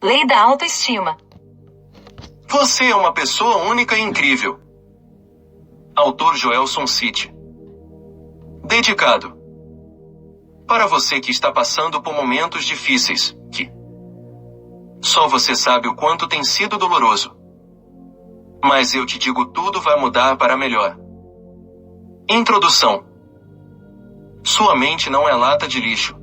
Lei da autoestima. Você é uma pessoa única e incrível. Autor Joelson City. Dedicado. Para você que está passando por momentos difíceis, que só você sabe o quanto tem sido doloroso. Mas eu te digo, tudo vai mudar para melhor. Introdução. Sua mente não é lata de lixo.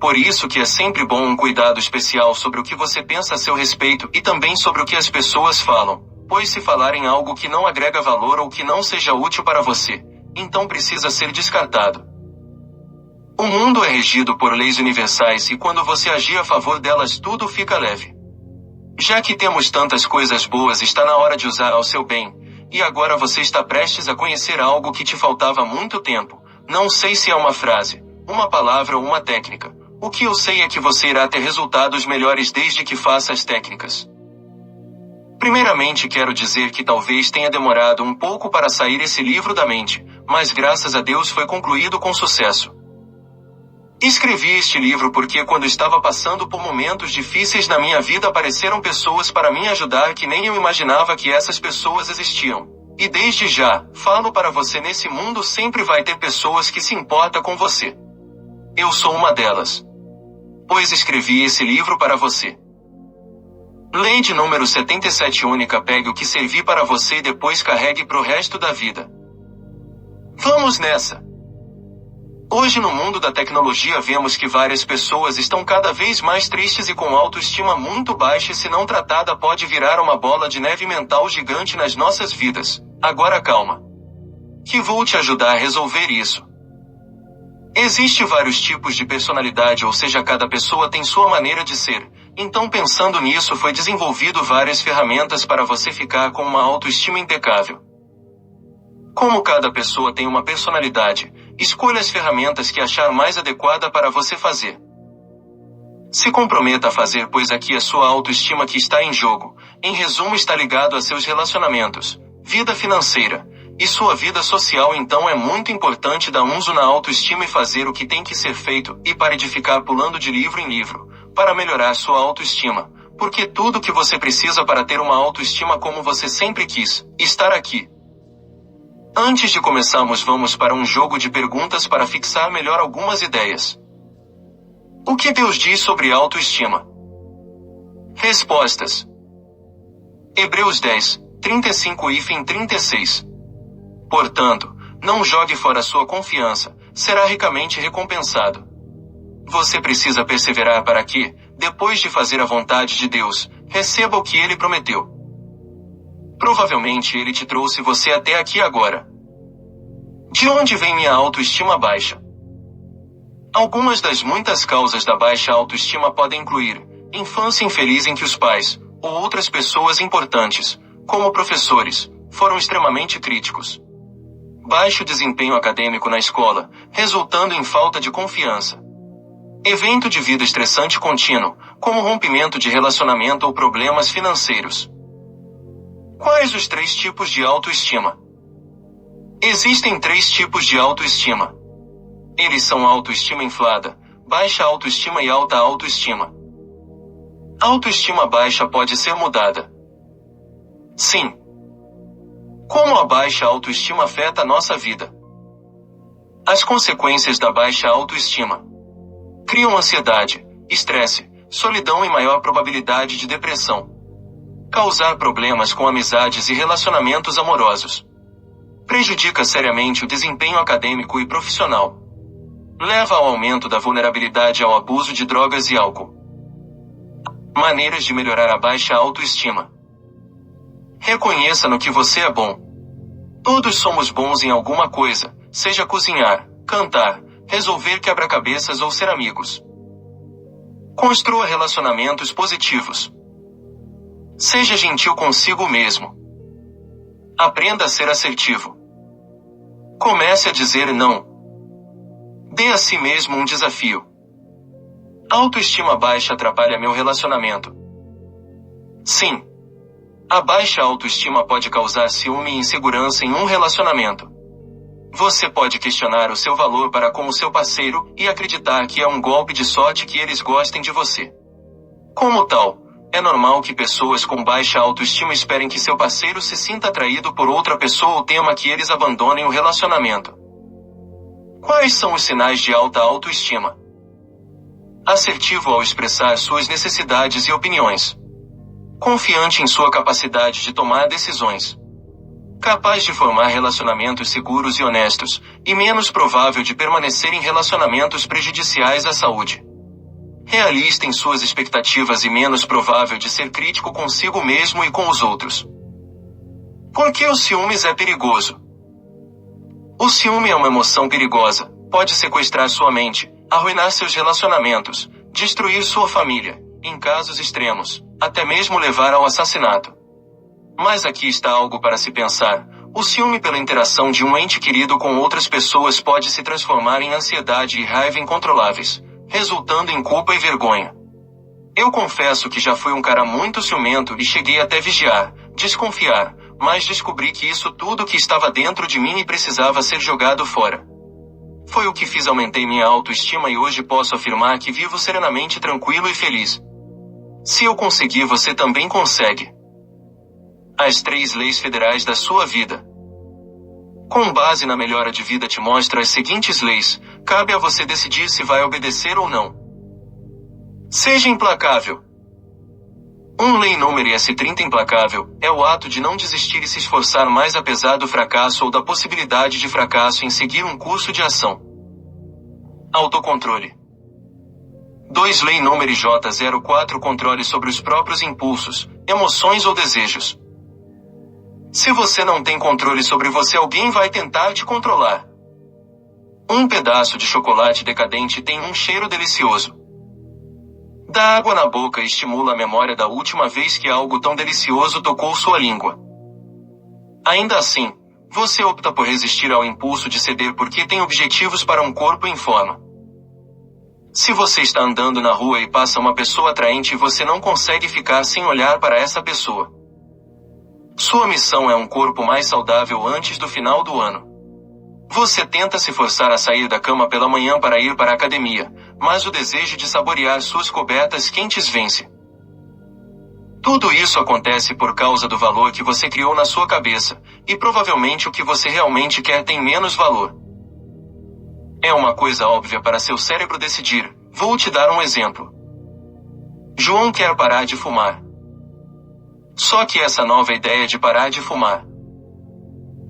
Por isso que é sempre bom um cuidado especial sobre o que você pensa a seu respeito e também sobre o que as pessoas falam, pois se falarem algo que não agrega valor ou que não seja útil para você, então precisa ser descartado. O mundo é regido por leis universais e quando você agir a favor delas tudo fica leve. Já que temos tantas coisas boas, está na hora de usar ao seu bem, e agora você está prestes a conhecer algo que te faltava há muito tempo. Não sei se é uma frase, uma palavra ou uma técnica. O que eu sei é que você irá ter resultados melhores desde que faça as técnicas. Primeiramente quero dizer que talvez tenha demorado um pouco para sair esse livro da mente, mas graças a Deus foi concluído com sucesso. Escrevi este livro porque quando estava passando por momentos difíceis na minha vida apareceram pessoas para me ajudar que nem eu imaginava que essas pessoas existiam. E desde já, falo para você, nesse mundo sempre vai ter pessoas que se importam com você. Eu sou uma delas. Pois escrevi esse livro para você. Lei de número 77 única: pegue o que servir para você e depois carregue pro resto da vida. Vamos nessa! Hoje no mundo da tecnologia vemos que várias pessoas estão cada vez mais tristes e com autoestima muito baixa e se não tratada pode virar uma bola de neve mental gigante nas nossas vidas. Agora calma. Que vou te ajudar a resolver isso. Existem vários tipos de personalidade, ou seja, cada pessoa tem sua maneira de ser. Então pensando nisso foi desenvolvido várias ferramentas para você ficar com uma autoestima impecável. Como cada pessoa tem uma personalidade, escolha as ferramentas que achar mais adequada para você fazer. Se comprometa a fazer, pois aqui é sua autoestima que está em jogo. Em resumo, está ligado a seus relacionamentos, vida financeira e sua vida social. Então é muito importante dar uso na autoestima e fazer o que tem que ser feito, e pare de ficar pulando de livro em livro, para melhorar sua autoestima, porque tudo que você precisa para ter uma autoestima como você sempre quis, estar aqui. Antes de começarmos, vamos para um jogo de perguntas para fixar melhor algumas ideias. O que Deus diz sobre autoestima? Respostas. Hebreus 10, 35-36. Portanto, não jogue fora sua confiança, será ricamente recompensado. Você precisa perseverar para que, depois de fazer a vontade de Deus, receba o que Ele prometeu. Provavelmente Ele te trouxe você até aqui agora. De onde vem minha autoestima baixa? Algumas das muitas causas da baixa autoestima podem incluir infância infeliz em que os pais, ou outras pessoas importantes, como professores, foram extremamente críticos. Baixo desempenho acadêmico na escola, resultando em falta de confiança. Evento de vida estressante contínuo, como rompimento de relacionamento ou problemas financeiros. Quais os 3 tipos de autoestima? Existem 3 tipos de autoestima. Eles são autoestima inflada, baixa autoestima e alta autoestima. Autoestima baixa pode ser mudada. Sim. Como a baixa autoestima afeta a nossa vida? As consequências da baixa autoestima criam ansiedade, estresse, solidão e maior probabilidade de depressão. Causar problemas com amizades e relacionamentos amorosos. Prejudica seriamente o desempenho acadêmico e profissional. Leva ao aumento da vulnerabilidade ao abuso de drogas e álcool. Maneiras de melhorar a baixa autoestima. Reconheça no que você é bom. Todos somos bons em alguma coisa, seja cozinhar, cantar, resolver quebra-cabeças ou ser amigos. Construa relacionamentos positivos. Seja gentil consigo mesmo. Aprenda a ser assertivo. Comece a dizer não. Dê a si mesmo um desafio. Autoestima baixa atrapalha meu relacionamento. Sim. A baixa autoestima pode causar ciúme e insegurança em um relacionamento. Você pode questionar o seu valor para com o seu parceiro e acreditar que é um golpe de sorte que eles gostem de você. Como tal, É normal que pessoas com baixa autoestima esperem que seu parceiro se sinta atraído por outra pessoa ou tema que eles abandonem o relacionamento. Quais são os sinais de alta autoestima? Assertivo ao expressar suas necessidades e opiniões. Confiante em sua capacidade de tomar decisões. Capaz de formar relacionamentos seguros e honestos, e menos provável de permanecer em relacionamentos prejudiciais à saúde. Realista em suas expectativas e menos provável de ser crítico consigo mesmo e com os outros. Por que o ciúmes é perigoso? O ciúme é uma emoção perigosa, pode sequestrar sua mente, arruinar seus relacionamentos, destruir sua família, em casos extremos, até mesmo levar ao assassinato. Mas aqui está algo para se pensar. O ciúme pela interação de um ente querido com outras pessoas pode se transformar em ansiedade e raiva incontroláveis, resultando em culpa e vergonha. Eu confesso que já fui um cara muito ciumento e cheguei até vigiar, desconfiar, mas descobri que isso tudo que estava dentro de mim e precisava ser jogado fora. Foi o que fiz, aumentei minha autoestima e hoje posso afirmar que vivo serenamente tranquilo e feliz. Se eu conseguir, você também consegue. As 3 leis federais da sua vida. Com base na melhora de vida te mostro as seguintes leis, cabe a você decidir se vai obedecer ou não. Seja implacável. Lei número S30 implacável, é o ato de não desistir e se esforçar mais apesar do fracasso ou da possibilidade de fracasso em seguir um curso de ação. Autocontrole. 2 Lei número J04 Controle sobre os próprios impulsos, emoções ou desejos. Se você não tem controle sobre você, alguém vai tentar te controlar. Um pedaço de chocolate decadente tem um cheiro delicioso. Dá água na boca e estimula a memória da última vez que algo tão delicioso tocou sua língua. Ainda assim, você opta por resistir ao impulso de ceder porque tem objetivos para um corpo em forma. Se você está andando na rua e passa uma pessoa atraente e você não consegue ficar sem olhar para essa pessoa. Sua missão é um corpo mais saudável antes do final do ano. Você tenta se forçar a sair da cama pela manhã para ir para a academia, mas o desejo de saborear suas cobertas quentes vence. Tudo isso acontece por causa do valor que você criou na sua cabeça, e provavelmente o que você realmente quer tem menos valor. É uma coisa óbvia para seu cérebro decidir. Vou te dar um exemplo. João quer parar de fumar. Só que essa nova ideia de parar de fumar,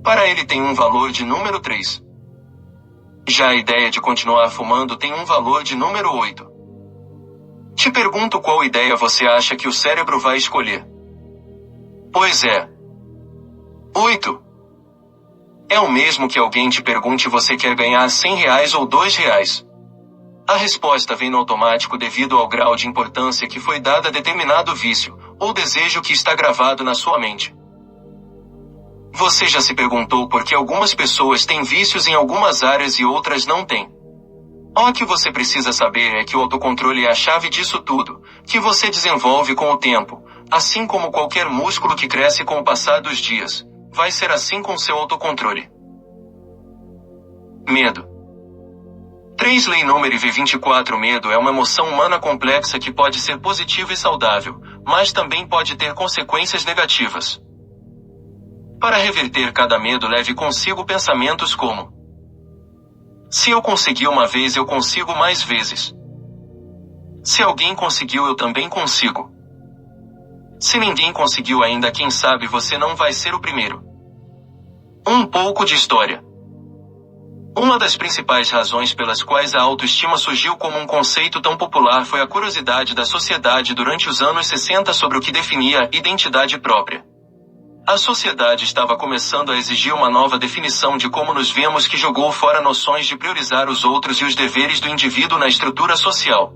para ele tem um valor de número 3. Já a ideia de continuar fumando tem um valor de número 8. Te pergunto qual ideia você acha que o cérebro vai escolher. Pois é. 8. É o mesmo que alguém te pergunte você quer ganhar R$100 ou R$2. A resposta vem no automático devido ao grau de importância que foi dada a determinado vício, ou desejo que está gravado na sua mente. Você já se perguntou por que algumas pessoas têm vícios em algumas áreas e outras não têm? O que você precisa saber é que o autocontrole é a chave disso tudo, que você desenvolve com o tempo, assim como qualquer músculo que cresce com o passar dos dias, vai ser assim com seu autocontrole. Medo. 3 Lei número V24 Medo é uma emoção humana complexa que pode ser positiva e saudável, mas também pode ter consequências negativas. Para reverter cada medo, leve consigo pensamentos como: se eu consegui uma vez, eu consigo mais vezes. Se alguém conseguiu, eu também consigo. Se ninguém conseguiu ainda, quem sabe você não vai ser o primeiro. Um pouco de história. Uma das principais razões pelas quais a autoestima surgiu como um conceito tão popular foi a curiosidade da sociedade durante os anos 60 sobre o que definia a identidade própria. A sociedade estava começando a exigir uma nova definição de como nos vemos que jogou fora noções de priorizar os outros e os deveres do indivíduo na estrutura social.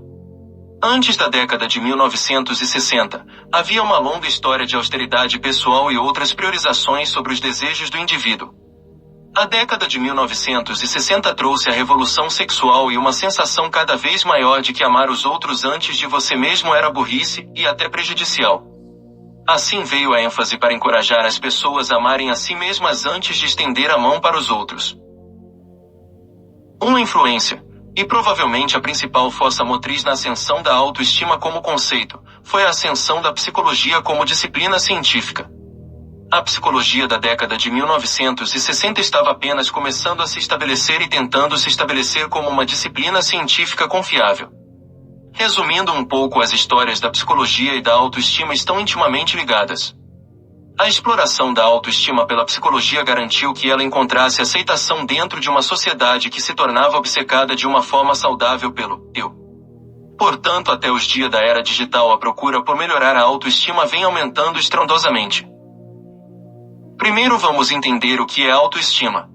Antes da década de 1960, havia uma longa história de austeridade pessoal e outras priorizações sobre os desejos do indivíduo. A década de 1960 trouxe a revolução sexual e uma sensação cada vez maior de que amar os outros antes de você mesmo era burrice e até prejudicial. Assim veio a ênfase para encorajar as pessoas a amarem a si mesmas antes de estender a mão para os outros. Uma influência, e provavelmente a principal força motriz na ascensão da autoestima como conceito, foi a ascensão da psicologia como disciplina científica. A psicologia da década de 1960 estava apenas começando a se estabelecer e tentando se estabelecer como uma disciplina científica confiável. Resumindo um pouco, as histórias da psicologia e da autoestima estão intimamente ligadas. A exploração da autoestima pela psicologia garantiu que ela encontrasse aceitação dentro de uma sociedade que se tornava obcecada de uma forma saudável pelo eu. Portanto, até os dias da era digital, a procura por melhorar a autoestima vem aumentando estrondosamente. Primeiro vamos entender o que é autoestima.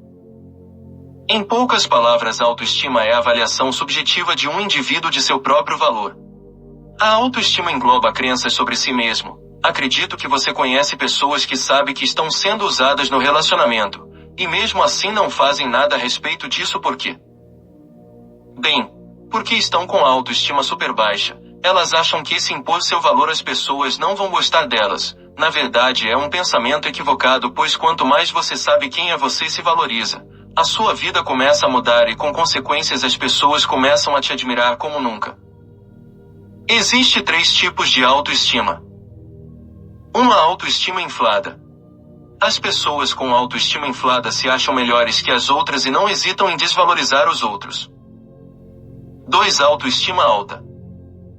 Em poucas palavras, a autoestima é a avaliação subjetiva de um indivíduo de seu próprio valor. A autoestima engloba crenças sobre si mesmo. Acredito que você conhece pessoas que sabem que estão sendo usadas no relacionamento, e mesmo assim não fazem nada a respeito disso porque estão com a autoestima super baixa. Elas acham que se impor seu valor às pessoas não vão gostar delas. Na verdade, é um pensamento equivocado, pois quanto mais você sabe quem é você e se valoriza, a sua vida começa a mudar e com consequências as pessoas começam a te admirar como nunca. Existem 3 tipos de autoestima. Uma autoestima inflada. As pessoas com autoestima inflada se acham melhores que as outras e não hesitam em desvalorizar os outros. 2. Autoestima alta.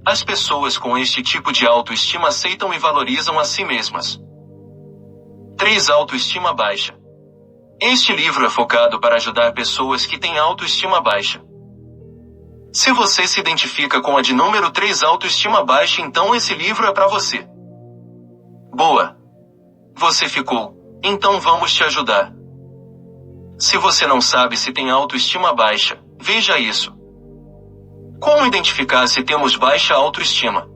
As pessoas com este tipo de autoestima aceitam e valorizam a si mesmas. 3. Autoestima baixa. Este livro é focado para ajudar pessoas que têm autoestima baixa. Se você se identifica com a de número 3, autoestima baixa, então esse livro é para você. Boa! Você ficou, então vamos te ajudar. Se você não sabe se tem autoestima baixa, veja isso. Como identificar se temos baixa autoestima?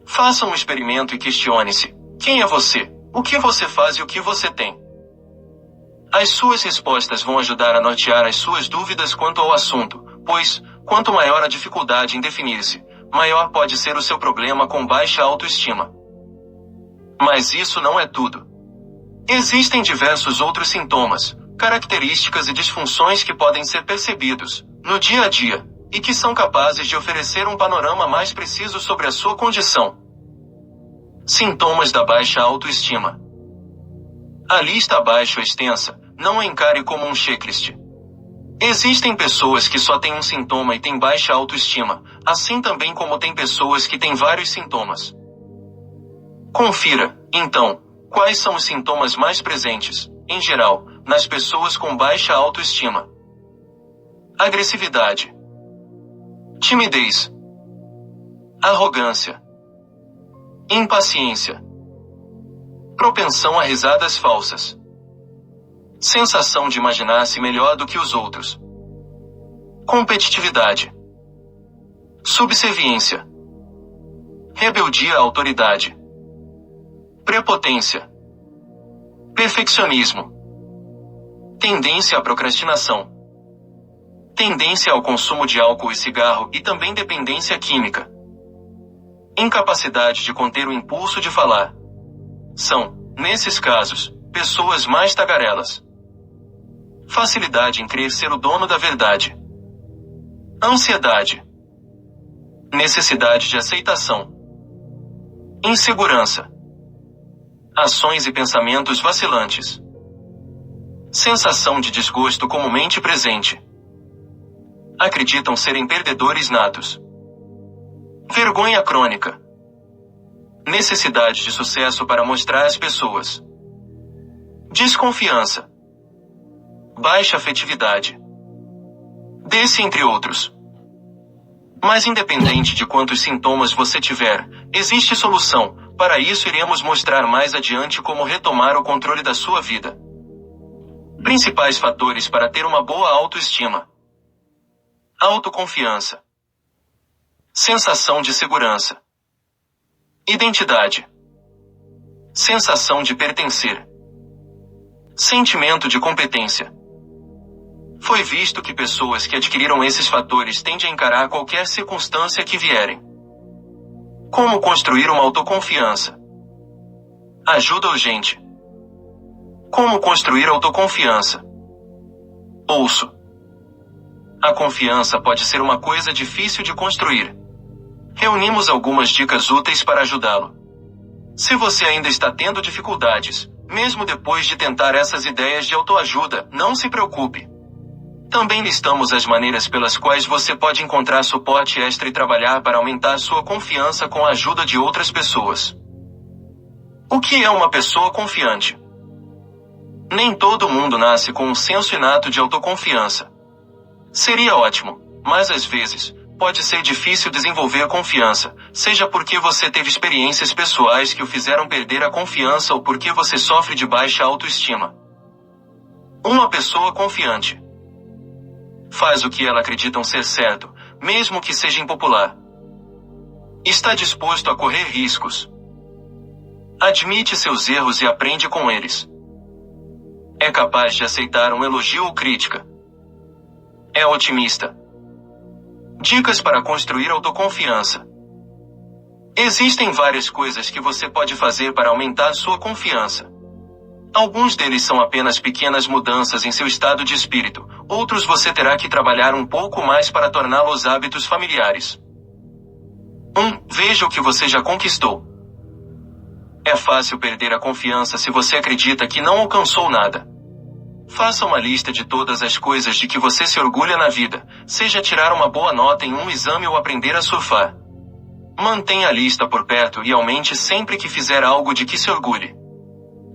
Faça um experimento e questione-se: quem é você? O que você faz e o que você tem? As suas respostas vão ajudar a nortear as suas dúvidas quanto ao assunto, pois, quanto maior a dificuldade em definir-se, maior pode ser o seu problema com baixa autoestima. Mas isso não é tudo. Existem diversos outros sintomas, características e disfunções que podem ser percebidos no dia a dia, e que são capazes de oferecer um panorama mais preciso sobre a sua condição. Sintomas da baixa autoestima. A lista abaixo é extensa, não a encare como um checklist. Existem pessoas que só têm um sintoma e têm baixa autoestima, assim também como tem pessoas que têm vários sintomas. Confira, então, quais são os sintomas mais presentes, em geral, nas pessoas com baixa autoestima. Agressividade. Timidez. Arrogância. Impaciência. Propensão a risadas falsas. Sensação de imaginar-se melhor do que os outros. Competitividade. Subserviência. Rebeldia à autoridade. Prepotência. Perfeccionismo. Tendência à procrastinação. Tendência ao consumo de álcool e cigarro e também dependência química. Incapacidade de conter o impulso de falar. São, nesses casos, pessoas mais tagarelas. Facilidade em crer ser o dono da verdade. Ansiedade. Necessidade de aceitação. Insegurança. Ações e pensamentos vacilantes. Sensação de desgosto comumente presente. Acreditam serem perdedores natos. Vergonha crônica. Necessidade de sucesso para mostrar às pessoas. Desconfiança. Baixa afetividade. Desse entre outros. Mas independente de quantos sintomas você tiver, existe solução. Para isso iremos mostrar mais adiante como retomar o controle da sua vida. Principais fatores para ter uma boa autoestima. Autoconfiança. Sensação de segurança. Identidade. Sensação de pertencer. Sentimento de competência. Foi visto que pessoas que adquiriram esses fatores tendem a encarar qualquer circunstância que vierem. Como construir uma autoconfiança? Ajuda urgente. Como construir autoconfiança? Ouço. A confiança pode ser uma coisa difícil de construir. Reunimos algumas dicas úteis para ajudá-lo. Se você ainda está tendo dificuldades, mesmo depois de tentar essas ideias de autoajuda, não se preocupe. Também listamos as maneiras pelas quais você pode encontrar suporte extra e trabalhar para aumentar sua confiança com a ajuda de outras pessoas. O que é uma pessoa confiante? Nem todo mundo nasce com um senso inato de autoconfiança. Seria ótimo, mas às vezes, pode ser difícil desenvolver confiança, seja porque você teve experiências pessoais que o fizeram perder a confiança ou porque você sofre de baixa autoestima. Uma pessoa confiante faz o que ela acredita ser certo, mesmo que seja impopular. Está disposto a correr riscos. Admite seus erros e aprende com eles. É capaz de aceitar um elogio ou crítica. É otimista. Dicas para construir autoconfiança. Existem várias coisas que você pode fazer para aumentar sua confiança. Alguns deles são apenas pequenas mudanças em seu estado de espírito, outros você terá que trabalhar um pouco mais para torná-los hábitos familiares. 1. Veja o que você já conquistou. É fácil perder a confiança se você acredita que não alcançou nada. Faça uma lista de todas as coisas de que você se orgulha na vida, seja tirar uma boa nota em um exame ou aprender a surfar. Mantenha a lista por perto e aumente sempre que fizer algo de que se orgulhe.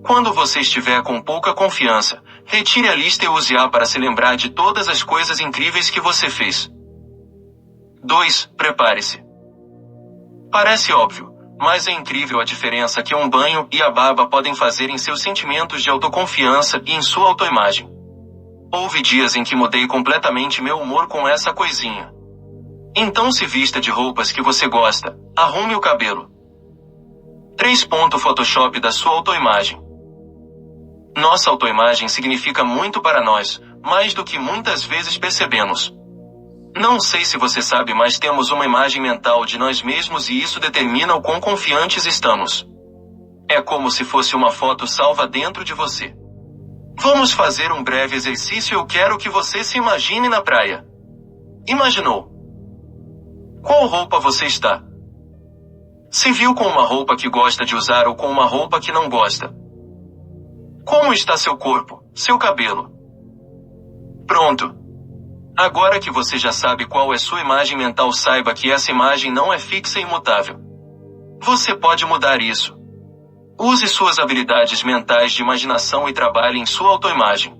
Quando você estiver com pouca confiança, retire a lista e use-a para se lembrar de todas as coisas incríveis que você fez. 2. Prepare-se. Parece óbvio, mas é incrível a diferença que um banho e a barba podem fazer em seus sentimentos de autoconfiança e em sua autoimagem. Houve dias em que mudei completamente meu humor com essa coisinha. Então se vista de roupas que você gosta, arrume o cabelo. 3. Photoshop da sua autoimagem. Nossa autoimagem significa muito para nós, mais do que muitas vezes percebemos. Não sei se você sabe, mas temos uma imagem mental de nós mesmos e isso determina o quão confiantes estamos. É como se fosse uma foto salva dentro de você. Vamos fazer um breve exercício. Eu quero que você se imagine na praia. Imaginou? Qual roupa você está? Se viu com uma roupa que gosta de usar ou com uma roupa que não gosta? Como está seu corpo, seu cabelo? Pronto. Agora que você já sabe qual é sua imagem mental, saiba que essa imagem não é fixa e imutável. Você pode mudar isso. Use suas habilidades mentais de imaginação e trabalhe em sua autoimagem.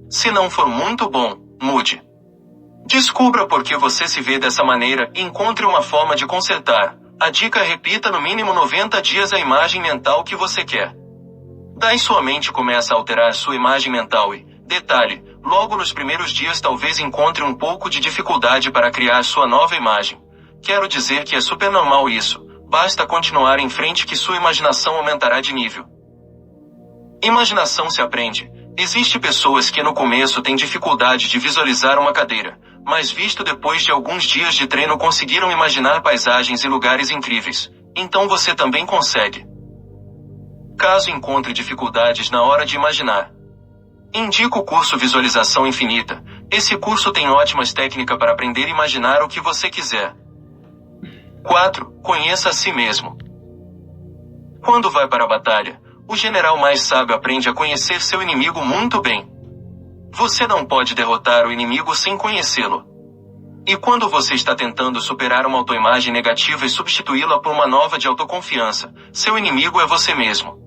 Se não for muito bom, mude. Descubra por que você se vê dessa maneira e encontre uma forma de consertar. A dica é: repita no mínimo 90 dias a imagem mental que você quer. Daí sua mente começa a alterar sua imagem mental e, detalhe, logo nos primeiros dias talvez encontre um pouco de dificuldade para criar sua nova imagem. Quero dizer que é super normal isso, basta continuar em frente que sua imaginação aumentará de nível. Imaginação se aprende. Existem pessoas que no começo têm dificuldade de visualizar uma cadeira, mas visto depois de alguns dias de treino conseguiram imaginar paisagens e lugares incríveis. Então você também consegue. Caso encontre dificuldades na hora de imaginar, indico o curso Visualização Infinita. Esse curso tem ótimas técnicas para aprender a imaginar o que você quiser. 4. Conheça a si mesmo. Quando vai para a batalha, o general mais sábio aprende a conhecer seu inimigo muito bem. Você não pode derrotar o inimigo sem conhecê-lo. E quando você está tentando superar uma autoimagem negativa e substituí-la por uma nova de autoconfiança, seu inimigo é você mesmo.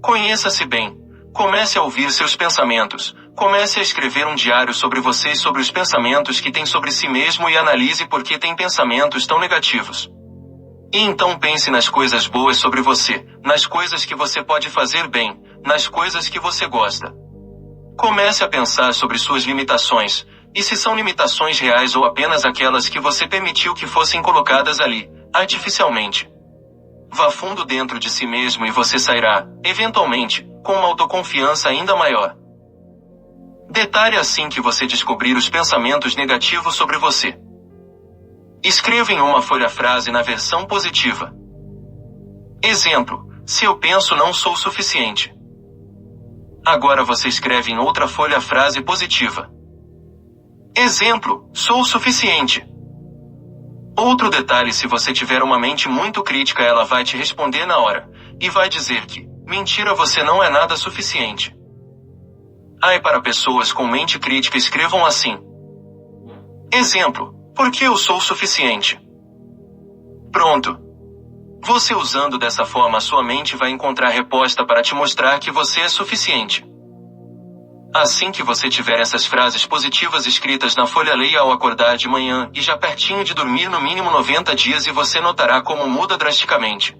Conheça-se bem. Comece a ouvir seus pensamentos. Comece a escrever um diário sobre você e sobre os pensamentos que tem sobre si mesmo e analise por que tem pensamentos tão negativos. E então pense nas coisas boas sobre você, nas coisas que você pode fazer bem, nas coisas que você gosta. Comece a pensar sobre suas limitações, e se são limitações reais ou apenas aquelas que você permitiu que fossem colocadas ali, artificialmente. Vá fundo dentro de si mesmo e você sairá, eventualmente, com uma autoconfiança ainda maior. Detalhe assim que você descobrir os pensamentos negativos sobre você. Escreva em uma folha a frase na versão positiva. Exemplo: se eu penso não sou suficiente. Agora você escreve em outra folha a frase positiva. Exemplo: sou suficiente. Outro detalhe: se você tiver uma mente muito crítica, ela vai te responder na hora, e vai dizer que, mentira, você não é nada suficiente. Ai, para pessoas com mente crítica, escrevam assim. Exemplo: porque eu sou suficiente. Pronto. Você usando dessa forma, sua mente vai encontrar resposta para te mostrar que você é suficiente. Assim que você tiver essas frases positivas escritas na folha, leia ao acordar de manhã e já pertinho de dormir no mínimo 90 dias e você notará como muda drasticamente.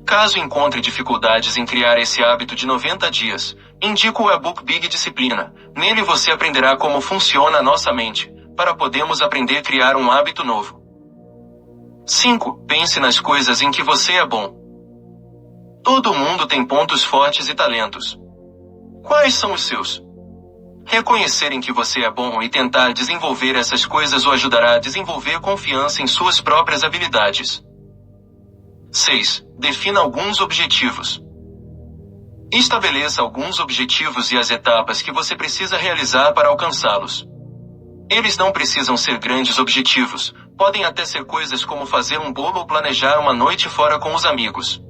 Caso encontre dificuldades em criar esse hábito de 90 dias, indico o e-book Big Disciplina. Nele você aprenderá como funciona a nossa mente, para podermos aprender a criar um hábito novo. 5. Pense nas coisas em que você é bom. Todo mundo tem pontos fortes e talentos. Quais são os seus? Reconhecer em que você é bom e tentar desenvolver essas coisas o ajudará a desenvolver confiança em suas próprias habilidades. 6. Defina alguns objetivos. Estabeleça alguns objetivos e as etapas que você precisa realizar para alcançá-los. Eles não precisam ser grandes objetivos, podem até ser coisas como fazer um bolo ou planejar uma noite fora com os amigos.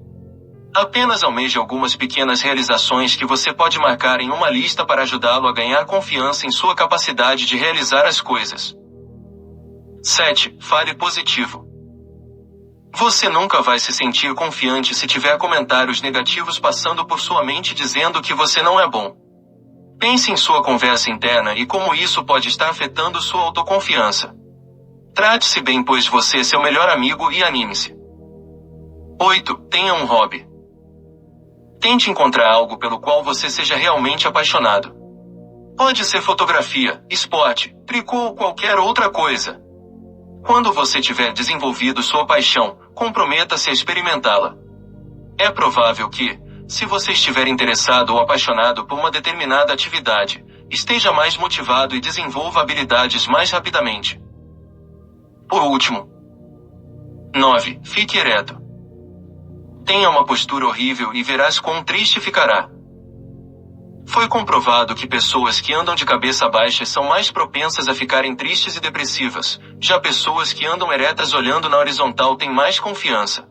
Apenas almeje algumas pequenas realizações que você pode marcar em uma lista para ajudá-lo a ganhar confiança em sua capacidade de realizar as coisas. 7. Fale positivo. Você nunca vai se sentir confiante se tiver comentários negativos passando por sua mente dizendo que você não é bom. Pense em sua conversa interna e como isso pode estar afetando sua autoconfiança. Trate-se bem, pois você é seu melhor amigo, e anime-se. 8. Tenha um hobby. Tente encontrar algo pelo qual você seja realmente apaixonado. Pode ser fotografia, esporte, tricô ou qualquer outra coisa. Quando você tiver desenvolvido sua paixão, comprometa-se a experimentá-la. É provável que, se você estiver interessado ou apaixonado por uma determinada atividade, esteja mais motivado e desenvolva habilidades mais rapidamente. Por último. 9. Fique ereto. Tenha uma postura horrível e verás quão triste ficará. Foi comprovado que pessoas que andam de cabeça baixa são mais propensas a ficarem tristes e depressivas, já pessoas que andam eretas olhando na horizontal têm mais confiança.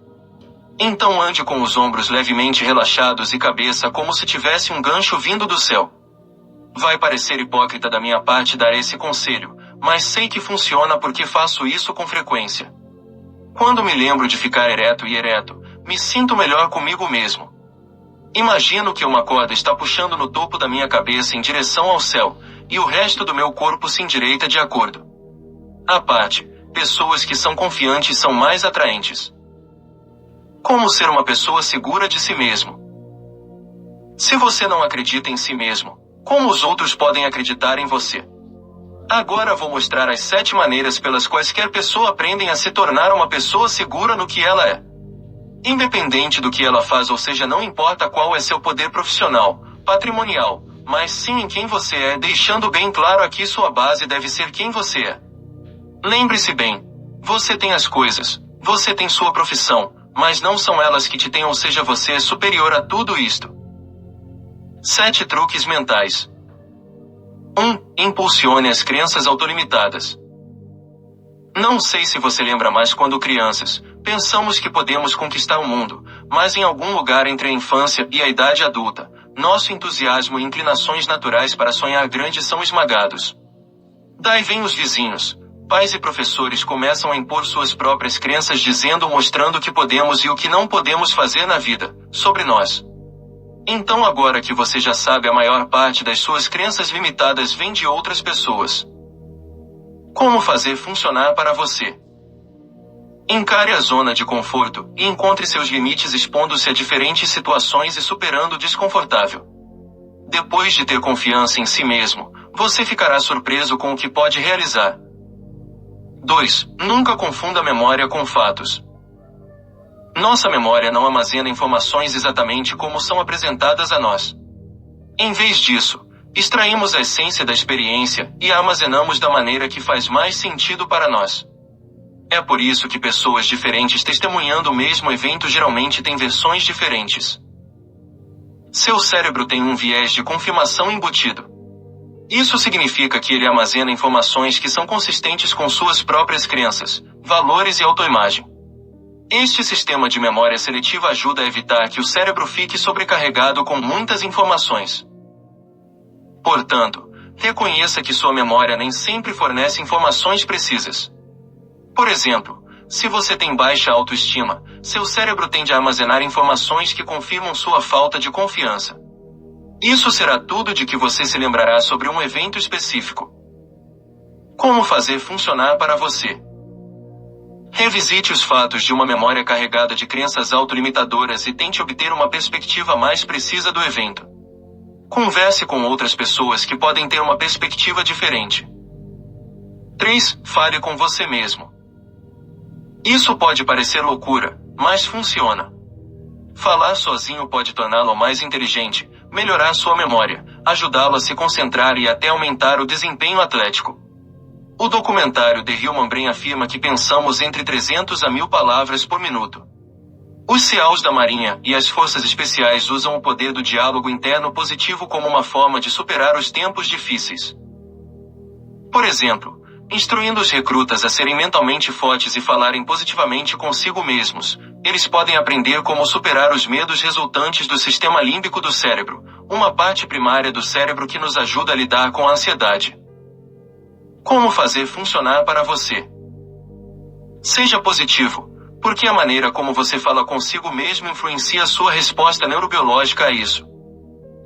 Então ande com os ombros levemente relaxados e cabeça como se tivesse um gancho vindo do céu. Vai parecer hipócrita da minha parte dar esse conselho, mas sei que funciona porque faço isso com frequência. Quando me lembro de ficar ereto, me sinto melhor comigo mesmo. Imagino que uma corda está puxando no topo da minha cabeça em direção ao céu, e o resto do meu corpo se endireita de acordo. À parte, pessoas que são confiantes são mais atraentes. Como ser uma pessoa segura de si mesmo? Se você não acredita em si mesmo, como os outros podem acreditar em você? Agora vou mostrar as 7 maneiras pelas quais qualquer pessoa aprende a se tornar uma pessoa segura no que ela é. Independente do que ela faz, ou seja, não importa qual é seu poder profissional, patrimonial, mas sim em quem você é, deixando bem claro aqui sua base deve ser quem você é. Lembre-se bem, você tem as coisas, você tem sua profissão, mas não são elas que te têm, ou seja, você é superior a tudo isto. 7 truques mentais. 1. Impulsione as crenças autolimitadas. Não sei se você lembra, mas quando crianças, pensamos que podemos conquistar o mundo, mas em algum lugar entre a infância e a idade adulta, nosso entusiasmo e inclinações naturais para sonhar grande são esmagados. Daí vem os vizinhos, pais e professores começam a impor suas próprias crenças dizendo ou mostrando o que podemos e o que não podemos fazer na vida, sobre nós. Então agora que você já sabe, a maior parte das suas crenças limitadas vem de outras pessoas. Como fazer funcionar para você? Encare a zona de conforto e encontre seus limites expondo-se a diferentes situações e superando o desconfortável. Depois de ter confiança em si mesmo, você ficará surpreso com o que pode realizar. 2. Nunca confunda memória com fatos. Nossa memória não armazena informações exatamente como são apresentadas a nós. Em vez disso, extraímos a essência da experiência e a armazenamos da maneira que faz mais sentido para nós. É por isso que pessoas diferentes testemunhando o mesmo evento geralmente têm versões diferentes. Seu cérebro tem um viés de confirmação embutido. Isso significa que ele armazena informações que são consistentes com suas próprias crenças, valores e autoimagem. Este sistema de memória seletiva ajuda a evitar que o cérebro fique sobrecarregado com muitas informações. Portanto, reconheça que sua memória nem sempre fornece informações precisas. Por exemplo, se você tem baixa autoestima, seu cérebro tende a armazenar informações que confirmam sua falta de confiança. Isso será tudo de que você se lembrará sobre um evento específico. Como fazer funcionar para você? Revisite os fatos de uma memória carregada de crenças autolimitadoras e tente obter uma perspectiva mais precisa do evento. Converse com outras pessoas que podem ter uma perspectiva diferente. 3. Fale com você mesmo. Isso pode parecer loucura, mas funciona. Falar sozinho pode torná-lo mais inteligente, melhorar sua memória, ajudá-lo a se concentrar e até aumentar o desempenho atlético. O documentário The Human Brain afirma que pensamos entre 300 a 1000 palavras por minuto. Os SEALs da Marinha e as Forças Especiais usam o poder do diálogo interno positivo como uma forma de superar os tempos difíceis. Por exemplo, instruindo os recrutas a serem mentalmente fortes e falarem positivamente consigo mesmos, eles podem aprender como superar os medos resultantes do sistema límbico do cérebro, uma parte primária do cérebro que nos ajuda a lidar com a ansiedade. Como fazer funcionar para você? Seja positivo, porque a maneira como você fala consigo mesmo influencia sua resposta neurobiológica a isso.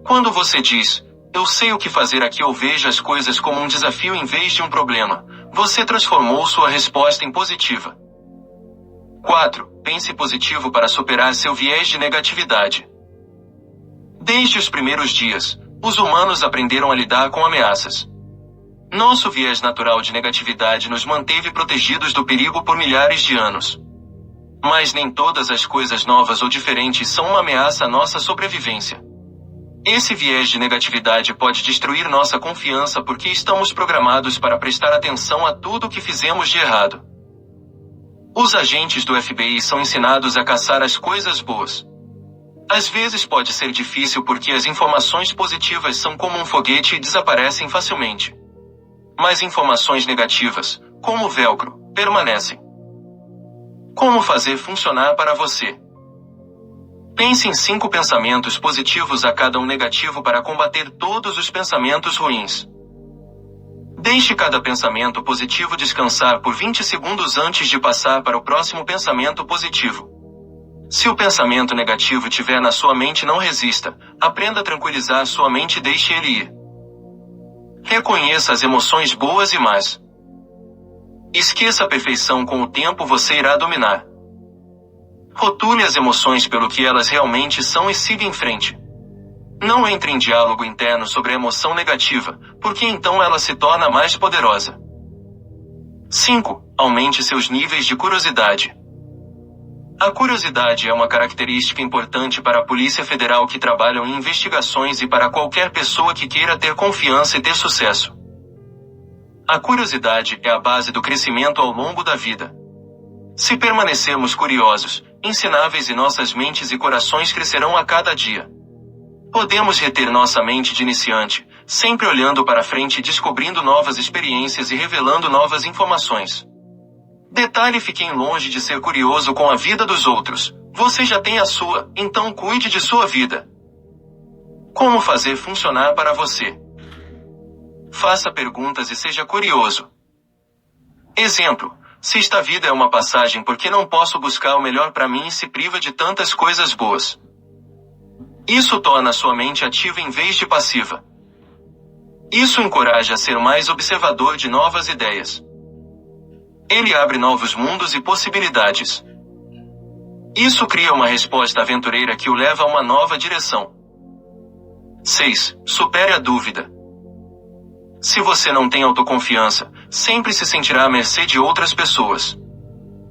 Quando você diz, eu sei o que fazer aqui ou vejo as coisas como um desafio em vez de um problema, você transformou sua resposta em positiva. 4. Pense positivo para superar seu viés de negatividade. Desde os primeiros dias, os humanos aprenderam a lidar com ameaças. Nosso viés natural de negatividade nos manteve protegidos do perigo por milhares de anos. Mas nem todas as coisas novas ou diferentes são uma ameaça à nossa sobrevivência. Esse viés de negatividade pode destruir nossa confiança porque estamos programados para prestar atenção a tudo o que fizemos de errado. Os agentes do FBI são ensinados a caçar as coisas boas. Às vezes pode ser difícil porque as informações positivas são como um foguete e desaparecem facilmente. Mas informações negativas, como o velcro, permanecem. Como fazer funcionar para você? Pense em 5 pensamentos positivos a cada um negativo para combater todos os pensamentos ruins. Deixe cada pensamento positivo descansar por 20 segundos antes de passar para o próximo pensamento positivo. Se o pensamento negativo tiver na sua mente, não resista, aprenda a tranquilizar sua mente e deixe ele ir. Reconheça as emoções boas e más. Esqueça a perfeição, com o tempo você irá dominar. Rotule as emoções pelo que elas realmente são e siga em frente. Não entre em diálogo interno sobre a emoção negativa, porque então ela se torna mais poderosa. 5. Aumente seus níveis de curiosidade. A curiosidade é uma característica importante para a Polícia Federal que trabalha em investigações e para qualquer pessoa que queira ter confiança e ter sucesso. A curiosidade é a base do crescimento ao longo da vida. Se permanecermos curiosos, ensináveis e nossas mentes e corações crescerão a cada dia. Podemos reter nossa mente de iniciante, sempre olhando para frente e descobrindo novas experiências e revelando novas informações. Detalhe: fiquem longe de ser curioso com a vida dos outros. Você já tem a sua, então cuide de sua vida. Como fazer funcionar para você? Faça perguntas e seja curioso. Exemplo: se esta vida é uma passagem, por que não posso buscar o melhor para mim e se priva de tantas coisas boas? Isso torna sua mente ativa em vez de passiva. Isso encoraja a ser mais observador de novas ideias. Ele abre novos mundos e possibilidades. Isso cria uma resposta aventureira que o leva a uma nova direção. 6. Supere a dúvida. Se você não tem autoconfiança, sempre se sentirá à mercê de outras pessoas.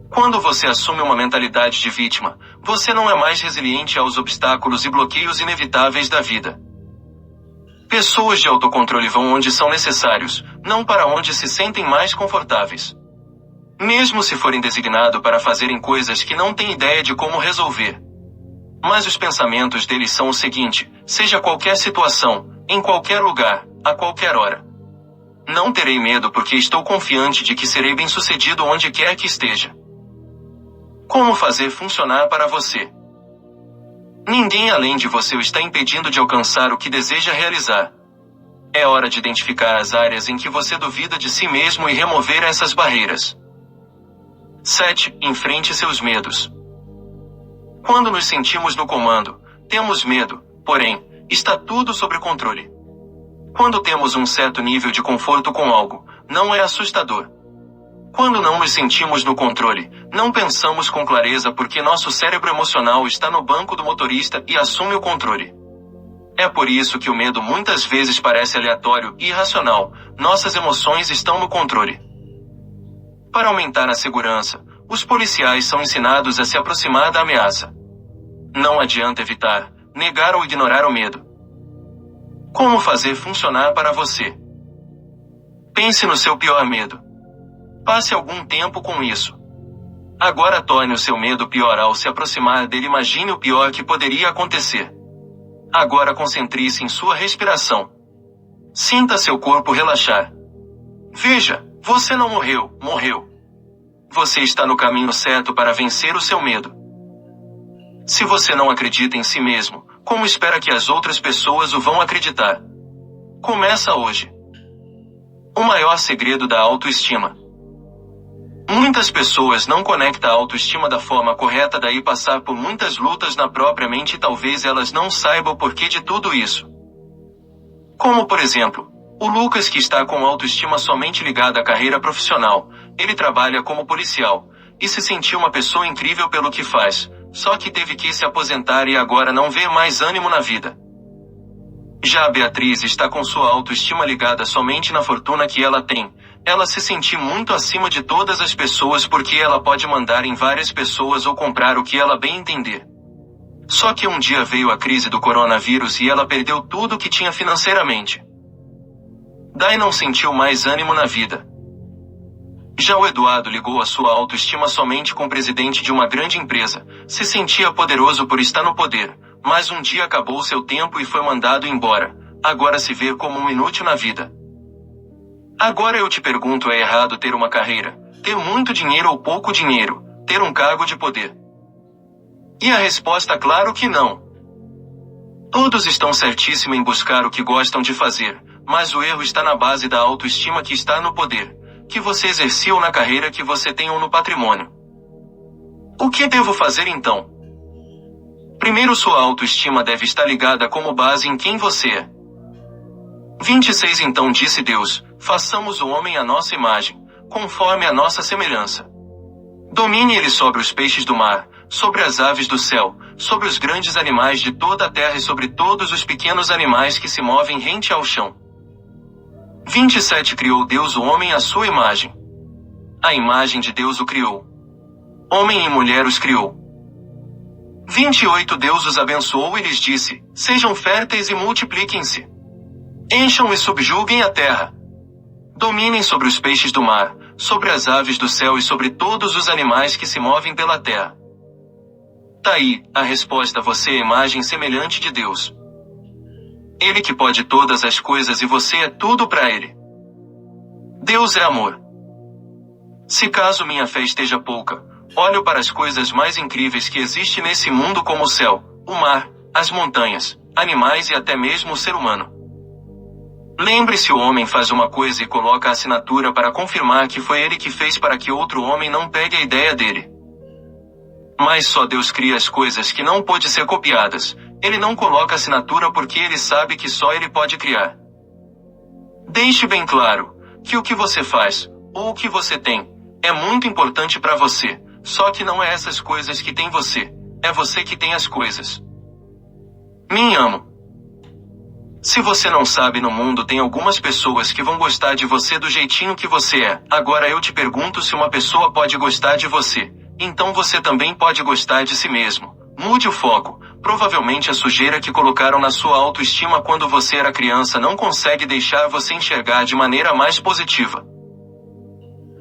Quando você assume uma mentalidade de vítima, você não é mais resiliente aos obstáculos e bloqueios inevitáveis da vida. Pessoas de autocontrole vão onde são necessários, não para onde se sentem mais confortáveis. Mesmo se forem designados para fazerem coisas que não têm ideia de como resolver. Mas os pensamentos deles são o seguinte: seja qualquer situação, em qualquer lugar, a qualquer hora. Não terei medo porque estou confiante de que serei bem-sucedido onde quer que esteja. Como fazer funcionar para você? Ninguém além de você o está impedindo de alcançar o que deseja realizar. É hora de identificar as áreas em que você duvida de si mesmo e remover essas barreiras. 7. Enfrente seus medos. Quando nos sentimos no comando, temos medo, porém, está tudo sob controle. Quando temos um certo nível de conforto com algo, não é assustador. Quando não nos sentimos no controle, não pensamos com clareza porque nosso cérebro emocional está no banco do motorista e assume o controle. É por isso que o medo muitas vezes parece aleatório e irracional, nossas emoções estão no controle. Para aumentar a segurança, os policiais são ensinados a se aproximar da ameaça. Não adianta evitar, negar ou ignorar o medo. Como fazer funcionar para você? Pense no seu pior medo. Passe algum tempo com isso. Agora torne o seu medo pior ao se aproximar dele. Imagine o pior que poderia acontecer. Agora concentre-se em sua respiração. Sinta seu corpo relaxar. Veja, você não morreu. Você está no caminho certo para vencer o seu medo. Se você não acredita em si mesmo, como espera que as outras pessoas o vão acreditar? Começa hoje. O maior segredo da autoestima. Muitas pessoas não conectam a autoestima da forma correta, daí passar por muitas lutas na própria mente e talvez elas não saibam o porquê de tudo isso. Como por exemplo, o Lucas, que está com autoestima somente ligada à carreira profissional. Ele trabalha como policial, e se sentiu uma pessoa incrível pelo que faz, só que teve que se aposentar e agora não vê mais ânimo na vida. Já a Beatriz está com sua autoestima ligada somente na fortuna que ela tem. Ela se sente muito acima de todas as pessoas porque ela pode mandar em várias pessoas ou comprar o que ela bem entender. Só que um dia veio a crise do coronavírus e ela perdeu tudo o que tinha financeiramente. Daí não sentiu mais ânimo na vida. Já o Eduardo ligou a sua autoestima somente com o presidente de uma grande empresa, se sentia poderoso por estar no poder, mas um dia acabou seu tempo e foi mandado embora, agora se vê como um inútil na vida. Agora eu te pergunto, é errado ter uma carreira, ter muito dinheiro ou pouco dinheiro, ter um cargo de poder? E a resposta, claro que não. Todos estão certíssimos em buscar o que gostam de fazer, mas o erro está na base da autoestima que está no poder, que você exercia ou na carreira que você tem ou no patrimônio. O que devo fazer então? Primeiro, sua autoestima deve estar ligada como base em quem você é. 26 Então disse Deus, façamos o homem à nossa imagem, conforme a nossa semelhança. Domine ele sobre os peixes do mar, sobre as aves do céu, sobre os grandes animais de toda a terra e sobre todos os pequenos animais que se movem rente ao chão. 27 Criou Deus o homem à sua imagem. A imagem de Deus o criou. Homem e mulher os criou. 28 Deus os abençoou e lhes disse, sejam férteis e multipliquem-se. Encham e subjuguem a terra. Dominem sobre os peixes do mar, sobre as aves do céu e sobre todos os animais que se movem pela terra. Daí, a resposta: você é a imagem semelhante de Deus. Ele que pode todas as coisas e você é tudo para ele. Deus é amor. Se caso minha fé esteja pouca, olho para as coisas mais incríveis que existe nesse mundo, como o céu, o mar, as montanhas, animais e até mesmo o ser humano. Lembre-se, o homem faz uma coisa e coloca a assinatura para confirmar que foi ele que fez para que outro homem não pegue a ideia dele. Mas só Deus cria as coisas que não pode ser copiadas. Ele não coloca assinatura porque ele sabe que só ele pode criar. Deixe bem claro que o que você faz, ou o que você tem, é muito importante para você, só que não é essas coisas que tem você, é você que tem as coisas. Me amo. Se você não sabe, no mundo tem algumas pessoas que vão gostar de você do jeitinho que você é. Agora eu te pergunto, se uma pessoa pode gostar de você, então você também pode gostar de si mesmo. Mude o foco. Provavelmente a sujeira que colocaram na sua autoestima quando você era criança não consegue deixar você enxergar de maneira mais positiva.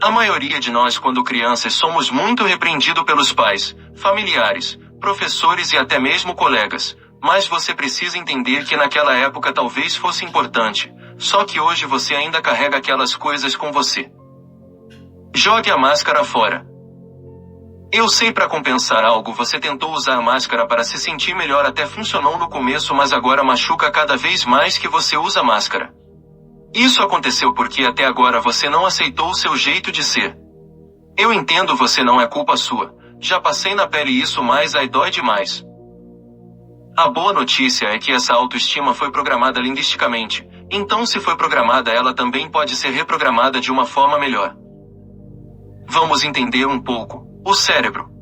A maioria de nós, quando crianças, somos muito repreendidos pelos pais, familiares, professores e até mesmo colegas. Mas você precisa entender que naquela época talvez fosse importante. só que hoje você ainda carrega aquelas coisas com você. Jogue a máscara fora. Eu sei, para compensar algo você tentou usar máscara para se sentir melhor, até funcionou no começo, mas agora machuca cada vez mais que você usa máscara. Isso aconteceu porque até agora você não aceitou o seu jeito de ser. Eu entendo, você não é culpa sua. Já passei na pele isso, mas aí dói demais. A boa notícia é que essa autoestima foi programada linguisticamente, então se foi programada, ela também pode ser reprogramada de uma forma melhor. Vamos entender um pouco. O cérebro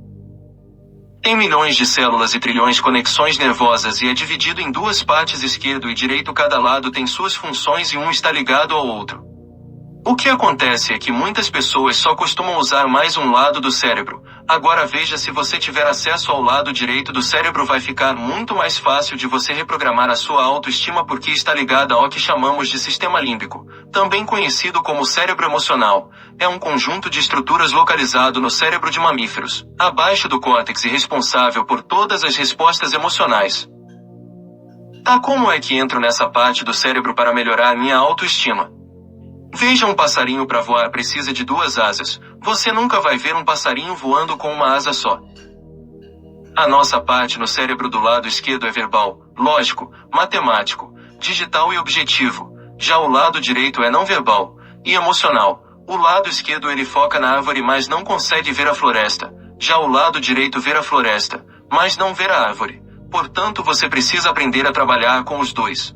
tem milhões de células e trilhões de conexões nervosas e é dividido em duas partes, esquerdo e direito. Cada lado tem suas funções e um está ligado ao outro. O que acontece é que muitas pessoas só costumam usar mais um lado do cérebro. Agora veja, se você tiver acesso ao lado direito do cérebro, vai ficar muito mais fácil de você reprogramar a sua autoestima, porque está ligada ao que chamamos de sistema límbico, também conhecido como cérebro emocional. É um conjunto de estruturas localizado no cérebro de mamíferos, abaixo do córtex e responsável por todas as respostas emocionais. Tá, como é que entro nessa parte do cérebro para melhorar minha autoestima? Veja, um passarinho para voar precisa de duas asas. Você nunca vai ver um passarinho voando com uma asa só. A nossa parte no cérebro do lado esquerdo é verbal, lógico, matemático, digital e objetivo. Já o lado direito é não verbal e emocional. O lado esquerdo ele foca na árvore, mas não consegue ver a floresta. Já o lado direito vê a floresta, mas não vê a árvore. Portanto, você precisa aprender a trabalhar com os dois.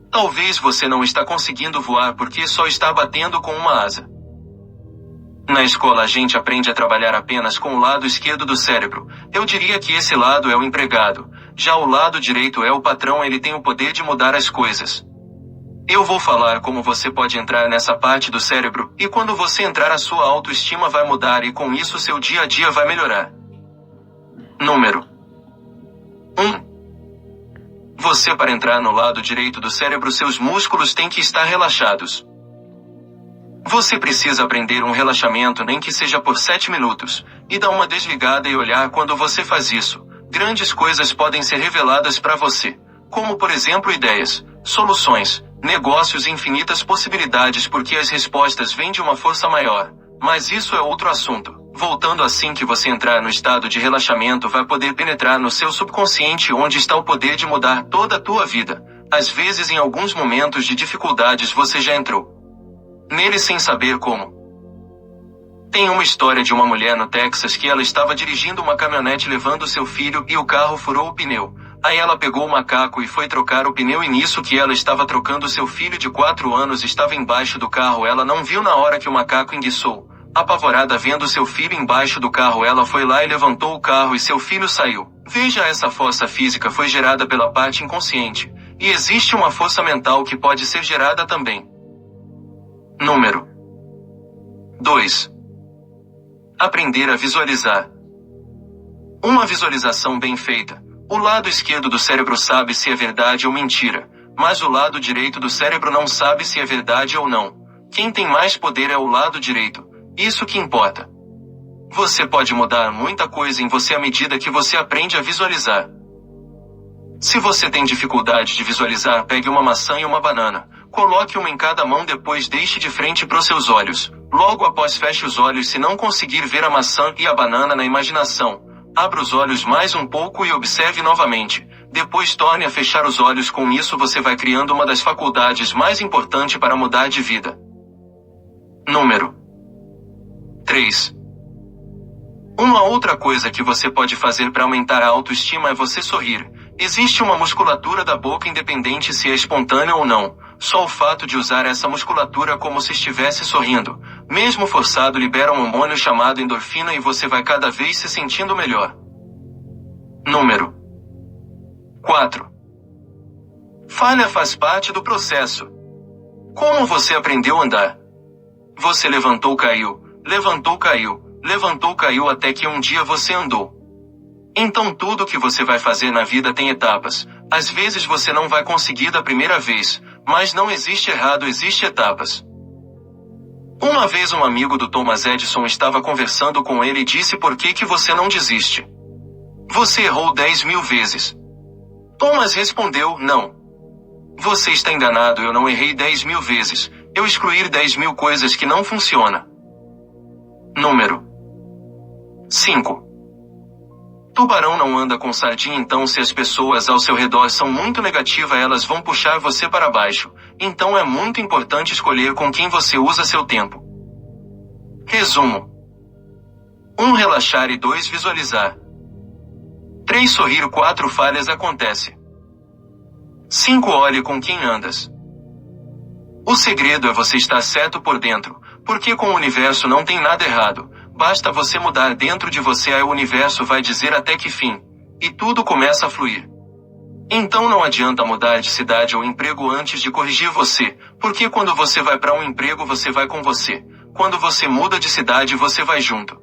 Talvez você não está conseguindo voar porque só está batendo com uma asa. Na escola a gente aprende a trabalhar apenas com o lado esquerdo do cérebro. Eu diria que esse lado é o empregado. Já o lado direito é o patrão, ele tem o poder de mudar as coisas. Eu vou falar como você pode entrar nessa parte do cérebro, e quando você entrar, a sua autoestima vai mudar e com isso seu dia a dia vai melhorar. Número 1. Você, para entrar no lado direito do cérebro, seus músculos têm que estar relaxados. Você precisa aprender um relaxamento, nem que seja por 7 minutos, e dar uma desligada e olhar. Quando você faz isso, grandes coisas podem ser reveladas para você, como por exemplo ideias, soluções, negócios e infinitas possibilidades, porque as respostas vêm de uma força maior. Mas isso é outro assunto. Voltando, assim que você entrar no estado de relaxamento, vai poder penetrar no seu subconsciente, onde está o poder de mudar toda a tua vida. Às vezes, em alguns momentos de dificuldades, você já entrou nele sem saber como. Tem uma história de uma mulher no Texas que ela estava dirigindo uma caminhonete levando seu filho e o carro furou o pneu. Aí ela pegou o macaco e foi trocar o pneu, e nisso que ela estava trocando, seu filho de 4 anos estava embaixo do carro. Ela não viu na hora que o macaco enguiçou. Apavorada vendo seu filho embaixo do carro, ela foi lá e levantou o carro e seu filho saiu. Veja, essa força física foi gerada pela parte inconsciente. E existe uma força mental que pode ser gerada também. Número 2. Aprender a visualizar. Uma visualização bem feita. O lado esquerdo do cérebro sabe se é verdade ou mentira, mas o lado direito do cérebro não sabe se é verdade ou não. Quem tem mais poder é o lado direito. Isso que importa. Você pode mudar muita coisa em você à medida que você aprende a visualizar. Se você tem dificuldade de visualizar, pegue uma maçã e uma banana. Coloque uma em cada mão, depois deixe de frente para os seus olhos. Logo após, feche os olhos se não conseguir ver a maçã e a banana na imaginação. Abra os olhos mais um pouco e observe novamente. Depois torne a fechar os olhos. Com isso você vai criando uma das faculdades mais importantes para mudar de vida. Número 3. Uma outra coisa que você pode fazer para aumentar a autoestima é você sorrir. Existe uma musculatura da boca, independente se é espontânea ou não. Só o fato de usar essa musculatura como se estivesse sorrindo, mesmo forçado, libera um hormônio chamado endorfina e você vai cada vez se sentindo melhor. Número 4. Falha faz parte do processo. Como você aprendeu a andar? Você levantou, caiu, levantou, caiu, levantou, caiu, até que um dia você andou. Então tudo que você vai fazer na vida tem etapas. Às vezes você não vai conseguir da primeira vez, mas não existe errado, existe etapas. Uma vez um amigo do Thomas Edison estava conversando com ele e disse: por que você não desiste? Você errou 10.000 vezes. Thomas respondeu: não. Você está enganado, eu não errei 10.000 vezes. Eu excluir 10.000 coisas que não funcionam. Número 5. Tubarão não anda com sardinha, então se as pessoas ao seu redor são muito negativas, elas vão puxar você para baixo. Então é muito importante escolher com quem você usa seu tempo. Resumo: 1. Relaxar e 2. Visualizar. 3. Sorrir. 4. Falhas acontece. 5. Olhe com quem andas. O segredo é você estar certo por dentro, porque com o universo não tem nada errado. Basta você mudar dentro de você, aí o universo vai dizer até que fim. E tudo começa a fluir. Então não adianta mudar de cidade ou emprego antes de corrigir você, porque quando você vai para um emprego você vai com você. Quando você muda de cidade você vai junto.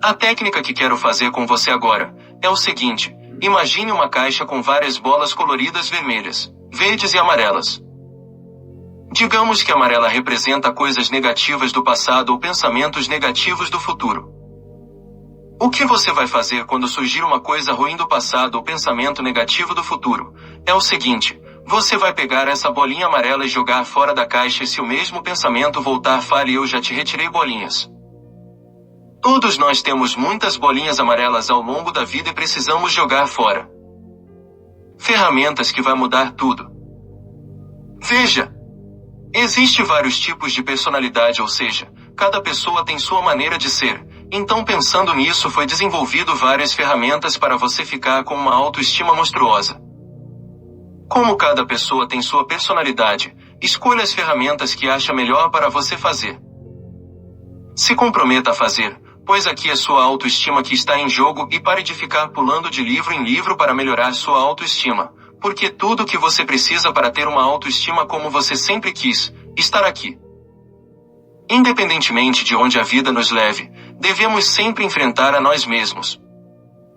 A técnica que quero fazer com você agora é o seguinte: imagine uma caixa com várias bolas coloridas vermelhas, verdes e amarelas. Digamos que a amarela representa coisas negativas do passado ou pensamentos negativos do futuro. O que você vai fazer quando surgir uma coisa ruim do passado ou pensamento negativo do futuro? É o seguinte: você vai pegar essa bolinha amarela e jogar fora da caixa, e se o mesmo pensamento voltar, fale: eu já te retirei bolinhas. Todos nós temos muitas bolinhas amarelas ao longo da vida e precisamos jogar fora. Ferramentas que vai mudar tudo. Veja! Existem vários tipos de personalidade, ou seja, cada pessoa tem sua maneira de ser. Então, pensando nisso, foi desenvolvido várias ferramentas para você ficar com uma autoestima monstruosa. Como cada pessoa tem sua personalidade, escolha as ferramentas que acha melhor para você fazer. Se comprometa a fazer, pois aqui é sua autoestima que está em jogo, e pare de ficar pulando de livro em livro para melhorar sua autoestima. Porque tudo o que você precisa para ter uma autoestima como você sempre quis, estar aqui. Independentemente de onde a vida nos leve, devemos sempre enfrentar a nós mesmos.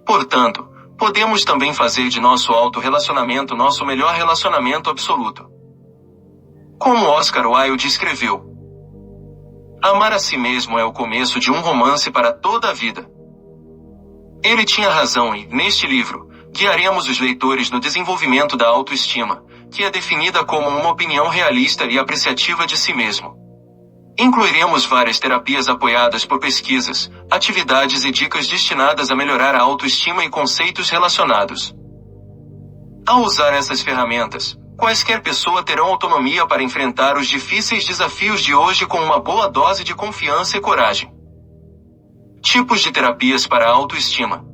Portanto, podemos também fazer de nosso auto-relacionamento nosso melhor relacionamento absoluto. Como Oscar Wilde escreveu: amar a si mesmo é o começo de um romance para toda a vida. Ele tinha razão e, neste livro, guiaremos os leitores no desenvolvimento da autoestima, que é definida como uma opinião realista e apreciativa de si mesmo. Incluiremos várias terapias apoiadas por pesquisas, atividades e dicas destinadas a melhorar a autoestima e conceitos relacionados. Ao usar essas ferramentas, quaisquer pessoa terão autonomia para enfrentar os difíceis desafios de hoje com uma boa dose de confiança e coragem. Tipos de terapias para a autoestima.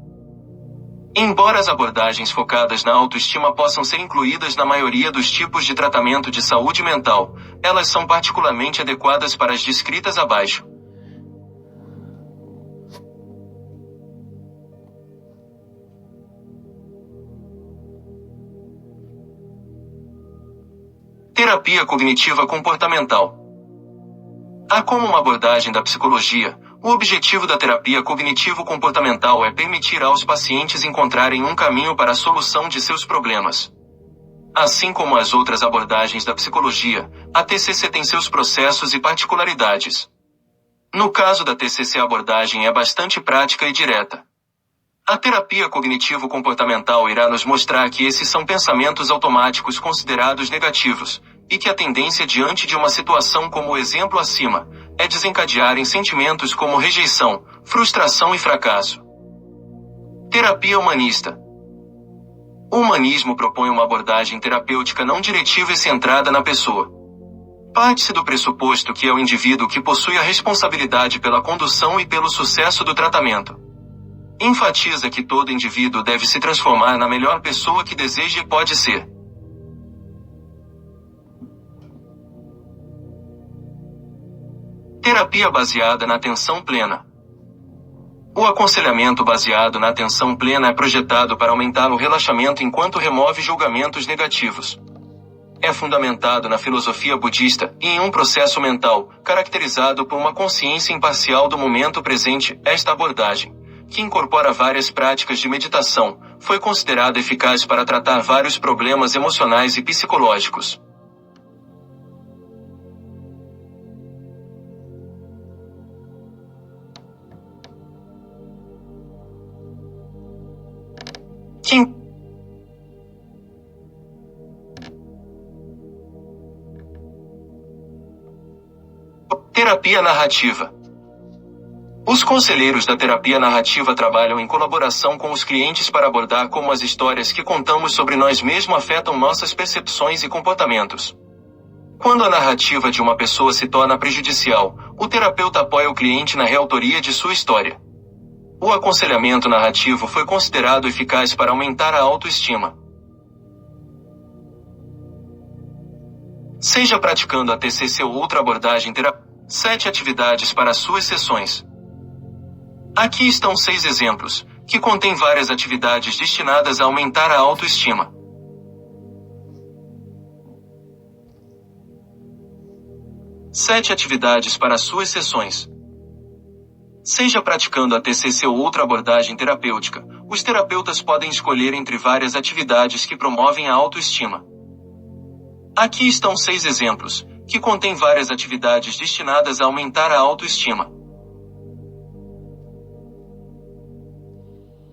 Embora as abordagens focadas na autoestima possam ser incluídas na maioria dos tipos de tratamento de saúde mental, elas são particularmente adequadas para as descritas abaixo. Terapia cognitiva comportamental. Como uma abordagem da psicologia, o objetivo da terapia cognitivo-comportamental é permitir aos pacientes encontrarem um caminho para a solução de seus problemas. Assim como as outras abordagens da psicologia, a TCC tem seus processos e particularidades. No caso da TCC, a abordagem é bastante prática e direta. A terapia cognitivo-comportamental irá nos mostrar que esses são pensamentos automáticos considerados negativos, e que a tendência diante de uma situação como o exemplo acima, é desencadear em sentimentos como rejeição, frustração e fracasso. Terapia humanista. O humanismo propõe uma abordagem terapêutica não diretiva e centrada na pessoa. Parte-se do pressuposto que é o indivíduo que possui a responsabilidade pela condução e pelo sucesso do tratamento. Enfatiza que todo indivíduo deve se transformar na melhor pessoa que deseja e pode ser. Terapia baseada na atenção plena. O aconselhamento baseado na atenção plena é projetado para aumentar o relaxamento enquanto remove julgamentos negativos. É fundamentado na filosofia budista e em um processo mental, caracterizado por uma consciência imparcial do momento presente. Esta abordagem, que incorpora várias práticas de meditação, foi considerada eficaz para tratar vários problemas emocionais e psicológicos. Terapia narrativa. Os conselheiros da terapia narrativa trabalham em colaboração com os clientes para abordar como as histórias que contamos sobre nós mesmos afetam nossas percepções e comportamentos. Quando a narrativa de uma pessoa se torna prejudicial, o terapeuta apoia o cliente na reautoria de sua história. O aconselhamento narrativo foi considerado eficaz para aumentar a autoestima. Seja praticando a TCC ou outra abordagem terapêutica. 7 atividades para suas sessões. Aqui estão 6 exemplos, que contêm várias atividades destinadas a aumentar a autoestima. Sete atividades para suas sessões. Seja praticando a TCC ou outra abordagem terapêutica, os terapeutas podem escolher entre várias atividades que promovem a autoestima. Aqui estão 6 exemplos, que contém várias atividades destinadas a aumentar a autoestima.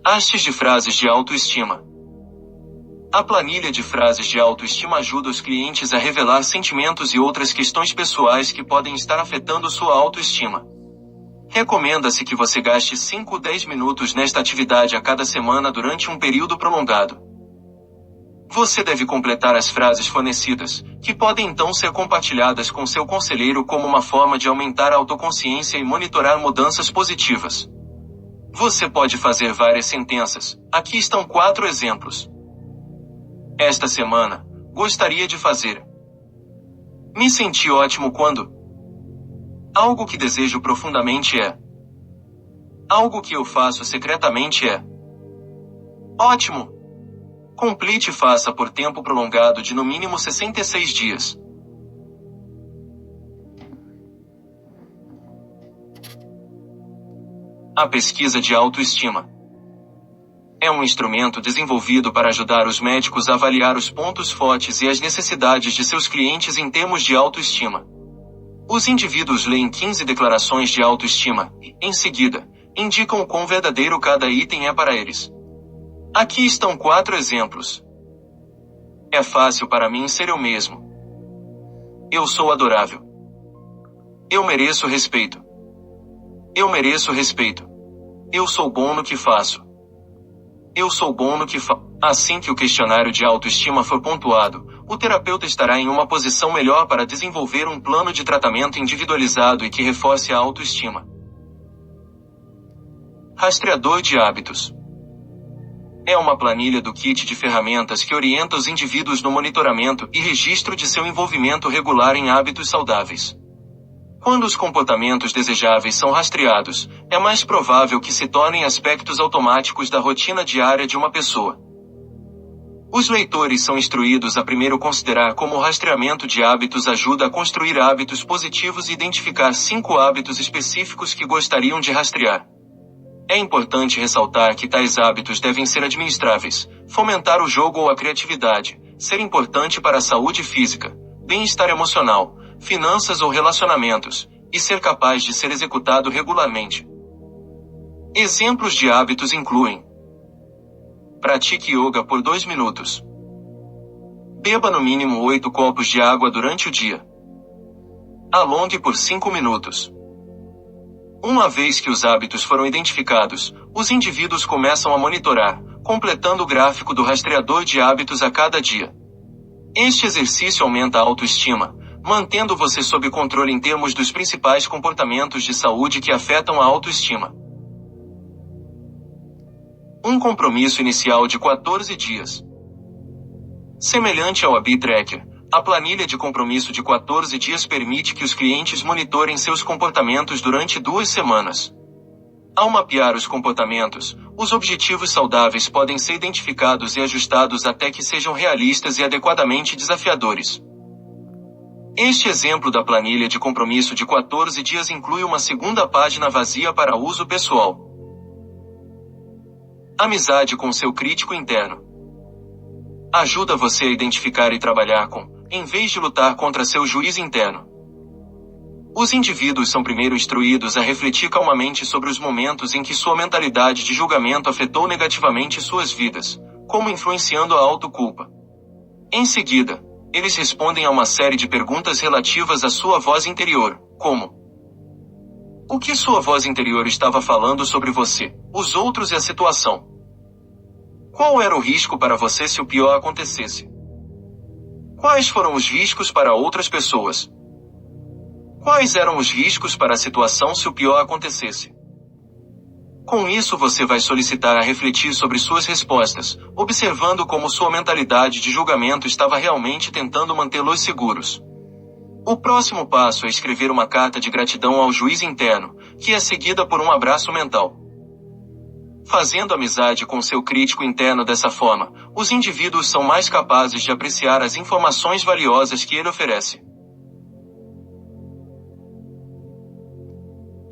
Hastes de frases de autoestima. A planilha de frases de autoestima ajuda os clientes a revelar sentimentos e outras questões pessoais que podem estar afetando sua autoestima. Recomenda-se que você gaste 5 ou 10 minutos nesta atividade a cada semana durante um período prolongado. Você deve completar as frases fornecidas, que podem então ser compartilhadas com seu conselheiro como uma forma de aumentar a autoconsciência e monitorar mudanças positivas. Você pode fazer várias sentenças. Aqui estão 4 exemplos. Esta semana, gostaria de fazer. Me senti ótimo quando. Algo que desejo profundamente é. Algo que eu faço secretamente é. Ótimo! Complete e faça por tempo prolongado de no mínimo 66 dias. A pesquisa de autoestima. É um instrumento desenvolvido para ajudar os médicos a avaliar os pontos fortes e as necessidades de seus clientes em termos de autoestima. Os indivíduos leem 15 declarações de autoestima e, em seguida, indicam o quão verdadeiro cada item é para eles. Aqui estão 4 exemplos. É fácil para mim ser eu mesmo. Eu sou adorável. Eu mereço respeito. Eu mereço respeito. Eu sou bom no que faço. Eu sou bom no que faço. Assim que o questionário de autoestima for pontuado, o terapeuta estará em uma posição melhor para desenvolver um plano de tratamento individualizado e que reforce a autoestima. Rastreador de hábitos. É uma planilha do kit de ferramentas que orienta os indivíduos no monitoramento e registro de seu envolvimento regular em hábitos saudáveis. Quando os comportamentos desejáveis são rastreados, é mais provável que se tornem aspectos automáticos da rotina diária de uma pessoa. Os leitores são instruídos a primeiro considerar como o rastreamento de hábitos ajuda a construir hábitos positivos e identificar 5 hábitos específicos que gostariam de rastrear. É importante ressaltar que tais hábitos devem ser administráveis, fomentar o jogo ou a criatividade, ser importante para a saúde física, bem-estar emocional, finanças ou relacionamentos, e ser capaz de ser executado regularmente. Exemplos de hábitos incluem: pratique yoga por 2 minutos. Beba no mínimo 8 copos de água durante o dia. Alongue por 5 minutos. Uma vez que os hábitos foram identificados, os indivíduos começam a monitorar, completando o gráfico do rastreador de hábitos a cada dia. Este exercício aumenta a autoestima, mantendo você sob controle em termos dos principais comportamentos de saúde que afetam a autoestima. Um compromisso inicial de 14 dias. Semelhante ao Habit Tracker, a planilha de compromisso de 14 dias permite que os clientes monitorem seus comportamentos durante 2 semanas. Ao mapear os comportamentos, os objetivos saudáveis podem ser identificados e ajustados até que sejam realistas e adequadamente desafiadores. Este exemplo da planilha de compromisso de 14 dias inclui uma segunda página vazia para uso pessoal. Amizade com seu crítico interno. Ajuda você a identificar e trabalhar com, em vez de lutar contra seu juiz interno. Os indivíduos são primeiro instruídos a refletir calmamente sobre os momentos em que sua mentalidade de julgamento afetou negativamente suas vidas, como influenciando a autoculpa. Em seguida, eles respondem a uma série de perguntas relativas à sua voz interior, como: O que sua voz interior estava falando sobre você, os outros e a situação? Qual era o risco para você se o pior acontecesse? Quais foram os riscos para outras pessoas? Quais eram os riscos para a situação se o pior acontecesse? Com isso você vai solicitar a refletir sobre suas respostas, observando como sua mentalidade de julgamento estava realmente tentando mantê-los seguros. O próximo passo é escrever uma carta de gratidão ao juiz interno, que é seguida por um abraço mental. Fazendo amizade com seu crítico interno dessa forma, os indivíduos são mais capazes de apreciar as informações valiosas que ele oferece.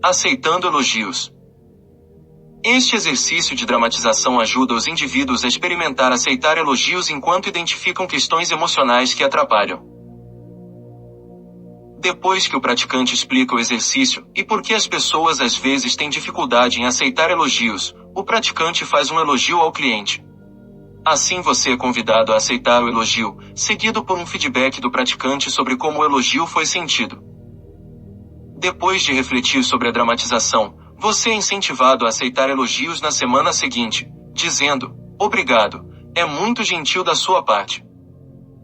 Aceitando elogios. Este exercício de dramatização ajuda os indivíduos a experimentar aceitar elogios enquanto identificam questões emocionais que atrapalham. Depois que o praticante explica o exercício e por que as pessoas às vezes têm dificuldade em aceitar elogios, o praticante faz um elogio ao cliente. Assim você é convidado a aceitar o elogio, seguido por um feedback do praticante sobre como o elogio foi sentido. Depois de refletir sobre a dramatização, você é incentivado a aceitar elogios na semana seguinte, dizendo: "Obrigado, é muito gentil da sua parte."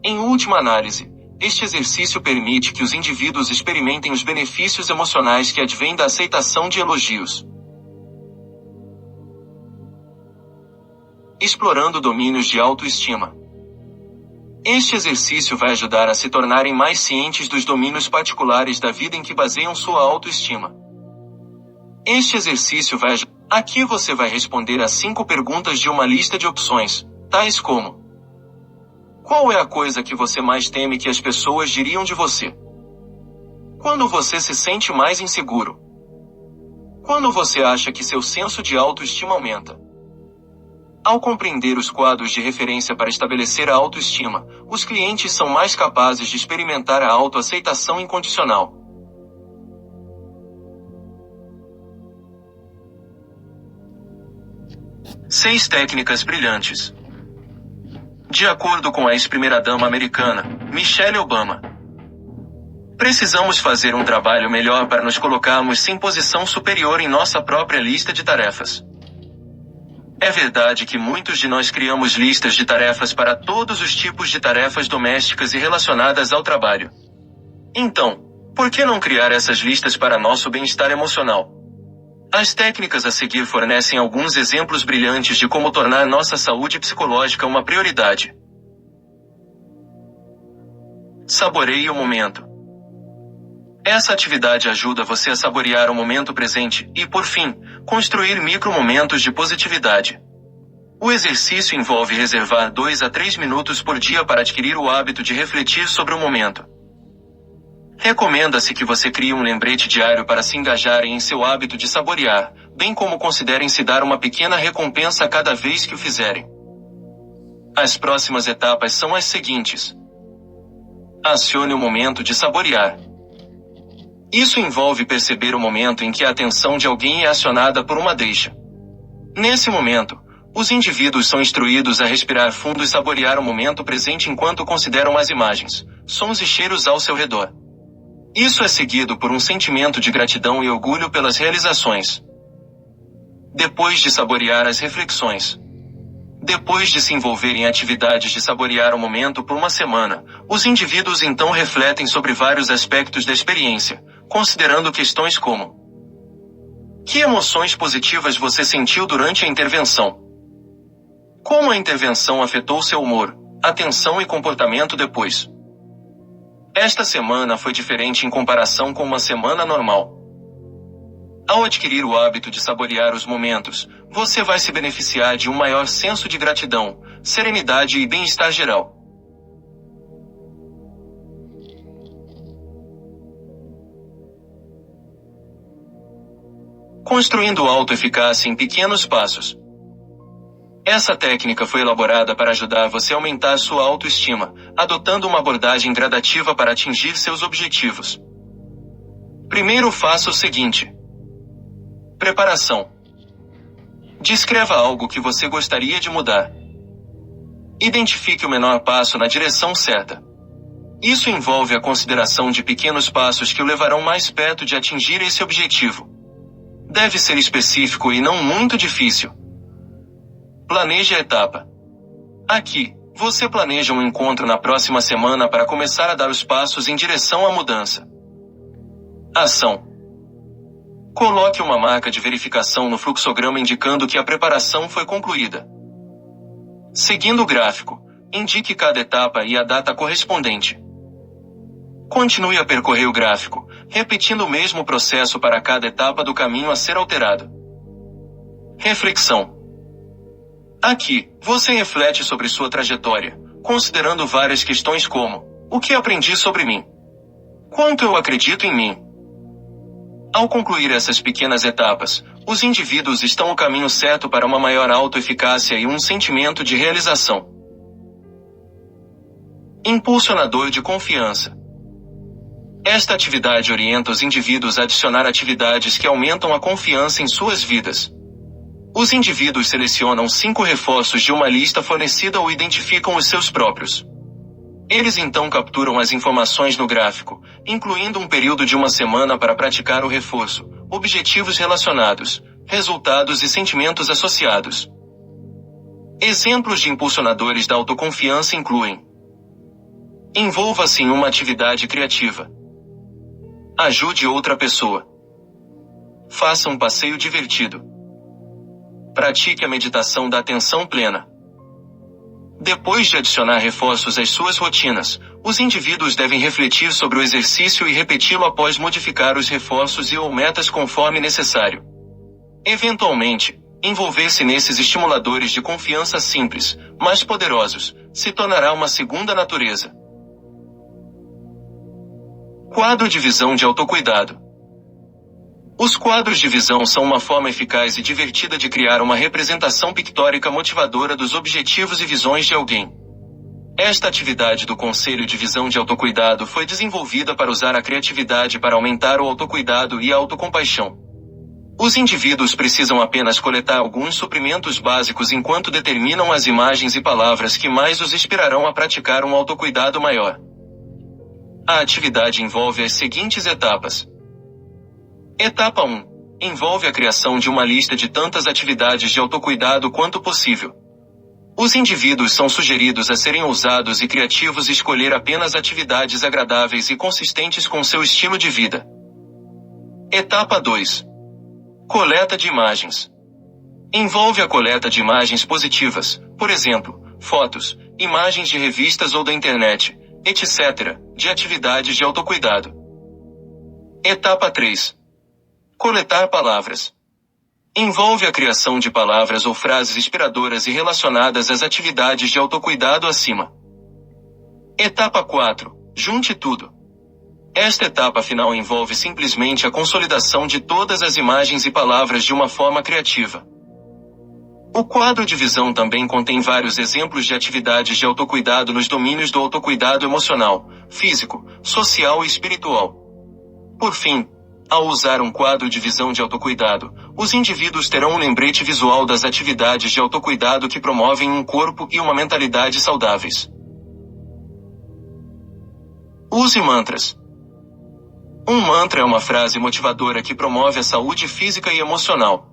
Em última análise, este exercício permite que os indivíduos experimentem os benefícios emocionais que advêm da aceitação de elogios. Explorando domínios de autoestima. Este exercício vai ajudar a se tornarem mais cientes dos domínios particulares da vida em que baseiam sua autoestima. Este exercício vai ajudar. Aqui você vai responder a 5 perguntas de uma lista de opções, tais como: qual é a coisa que você mais teme que as pessoas diriam de você? Quando você se sente mais inseguro? Quando você acha que seu senso de autoestima aumenta? Ao compreender os quadros de referência para estabelecer a autoestima, os clientes são mais capazes de experimentar a autoaceitação incondicional. Seis técnicas brilhantes. De acordo com a ex-primeira-dama americana, Michelle Obama, precisamos fazer um trabalho melhor para nos colocarmos em posição superior em nossa própria lista de tarefas. É verdade que muitos de nós criamos listas de tarefas para todos os tipos de tarefas domésticas e relacionadas ao trabalho. Então, por que não criar essas listas para nosso bem-estar emocional? As técnicas a seguir fornecem alguns exemplos brilhantes de como tornar nossa saúde psicológica uma prioridade. Saboreie o momento. Essa atividade ajuda você a saborear o momento presente e, por fim, construir micromomentos de positividade. O exercício envolve reservar 2 a 3 minutos por dia para adquirir o hábito de refletir sobre o momento. Recomenda-se que você crie um lembrete diário para se engajarem em seu hábito de saborear, bem como considerem se dar uma pequena recompensa a cada vez que o fizerem. As próximas etapas são as seguintes. Acione o momento de saborear. Isso envolve perceber o momento em que a atenção de alguém é acionada por uma deixa. Nesse momento, os indivíduos são instruídos a respirar fundo e saborear o momento presente enquanto consideram as imagens, sons e cheiros ao seu redor. Isso é seguido por um sentimento de gratidão e orgulho pelas realizações. Depois de saborear as reflexões. Depois de se envolver em atividades de saborear o momento por uma semana, os indivíduos então refletem sobre vários aspectos da experiência, considerando questões como: que emoções positivas você sentiu durante a intervenção? Como a intervenção afetou seu humor, atenção e comportamento depois? Esta semana foi diferente em comparação com uma semana normal. Ao adquirir o hábito de saborear os momentos, você vai se beneficiar de um maior senso de gratidão, serenidade e bem-estar geral. Construindo autoeficácia em pequenos passos. Essa técnica foi elaborada para ajudar você a aumentar sua autoestima, adotando uma abordagem gradativa para atingir seus objetivos. Primeiro faça o seguinte. Preparação. Descreva algo que você gostaria de mudar. Identifique o menor passo na direção certa. Isso envolve a consideração de pequenos passos que o levarão mais perto de atingir esse objetivo. Deve ser específico e não muito difícil. Planeje a etapa. Aqui, você planeja um encontro na próxima semana para começar a dar os passos em direção à mudança. Ação. Coloque uma marca de verificação no fluxograma indicando que a preparação foi concluída. Seguindo o gráfico, indique cada etapa e a data correspondente. Continue a percorrer o gráfico, repetindo o mesmo processo para cada etapa do caminho a ser alterado. Reflexão. Aqui, você reflete sobre sua trajetória, considerando várias questões como: o que aprendi sobre mim? Quanto eu acredito em mim? Ao concluir essas pequenas etapas, os indivíduos estão no caminho certo para uma maior autoeficácia e um sentimento de realização. Impulsionador de confiança. Esta atividade orienta os indivíduos a adicionar atividades que aumentam a confiança em suas vidas. Os indivíduos selecionam 5 reforços de uma lista fornecida ou identificam os seus próprios. Eles então capturam as informações no gráfico, incluindo um período de uma semana para praticar o reforço, objetivos relacionados, resultados e sentimentos associados. Exemplos de impulsionadores da autoconfiança incluem: envolva-se em uma atividade criativa. Ajude outra pessoa. Faça um passeio divertido. Pratique a meditação da atenção plena. Depois de adicionar reforços às suas rotinas, os indivíduos devem refletir sobre o exercício e repeti-lo após modificar os reforços e/ou metas conforme necessário. Eventualmente, envolver-se nesses estimuladores de confiança simples, mas poderosos, se tornará uma segunda natureza. Quadro de visão de autocuidado. Os quadros de visão são uma forma eficaz e divertida de criar uma representação pictórica motivadora dos objetivos e visões de alguém. Esta atividade do Conselho de Visão de Autocuidado foi desenvolvida para usar a criatividade para aumentar o autocuidado e a autocompaixão. Os indivíduos precisam apenas coletar alguns suprimentos básicos enquanto determinam as imagens e palavras que mais os inspirarão a praticar um autocuidado maior. A atividade envolve as seguintes etapas. Etapa 1. Envolve a criação de uma lista de tantas atividades de autocuidado quanto possível. Os indivíduos são sugeridos a serem ousados e criativos e escolher apenas atividades agradáveis e consistentes com seu estilo de vida. Etapa 2. Coleta de imagens. Envolve a coleta de imagens positivas, por exemplo, fotos, imagens de revistas ou da internet, etc., de atividades de autocuidado. Etapa 3. Coletar palavras. Envolve a criação de palavras ou frases inspiradoras e relacionadas às atividades de autocuidado acima. Etapa 4. Junte tudo. Esta etapa final envolve simplesmente a consolidação de todas as imagens e palavras de uma forma criativa. O quadro de visão também contém vários exemplos de atividades de autocuidado nos domínios do autocuidado emocional, físico, social e espiritual. Por fim, ao usar um quadro de visão de autocuidado, os indivíduos terão um lembrete visual das atividades de autocuidado que promovem um corpo e uma mentalidade saudáveis. Use mantras. Um mantra é uma frase motivadora que promove a saúde física e emocional.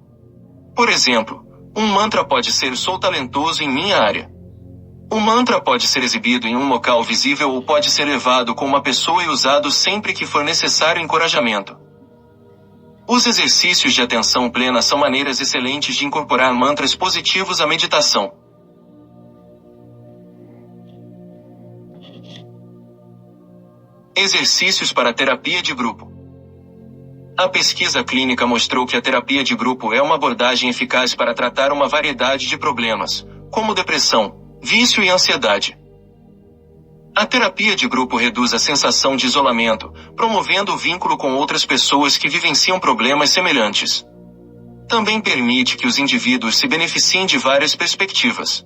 Por exemplo, um mantra pode ser "sou talentoso em minha área". O mantra pode ser exibido em um local visível ou pode ser levado com uma pessoa e usado sempre que for necessário encorajamento. Os exercícios de atenção plena são maneiras excelentes de incorporar mantras positivos à meditação. Exercícios para terapia de grupo. A pesquisa clínica mostrou que a terapia de grupo é uma abordagem eficaz para tratar uma variedade de problemas, como depressão, vício e ansiedade. A terapia de grupo reduz a sensação de isolamento, promovendo o vínculo com outras pessoas que vivenciam problemas semelhantes. Também permite que os indivíduos se beneficiem de várias perspectivas.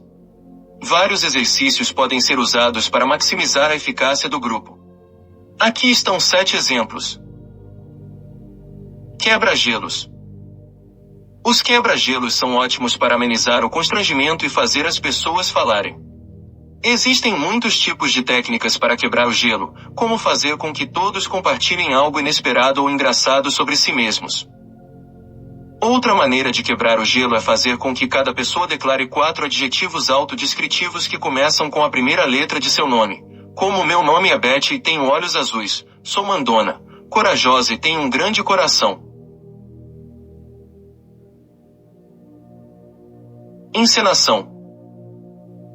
Vários exercícios podem ser usados para maximizar a eficácia do grupo. Aqui estão 7 exemplos. Quebra-gelos. Os quebra-gelos são ótimos para amenizar o constrangimento e fazer as pessoas falarem. Existem muitos tipos de técnicas para quebrar o gelo, como fazer com que todos compartilhem algo inesperado ou engraçado sobre si mesmos. Outra maneira de quebrar o gelo é fazer com que cada pessoa declare 4 adjetivos autodescritivos que começam com a primeira letra de seu nome. Como meu nome é Beth e tenho olhos azuis, sou mandona, corajosa e tenho um grande coração. Encenação.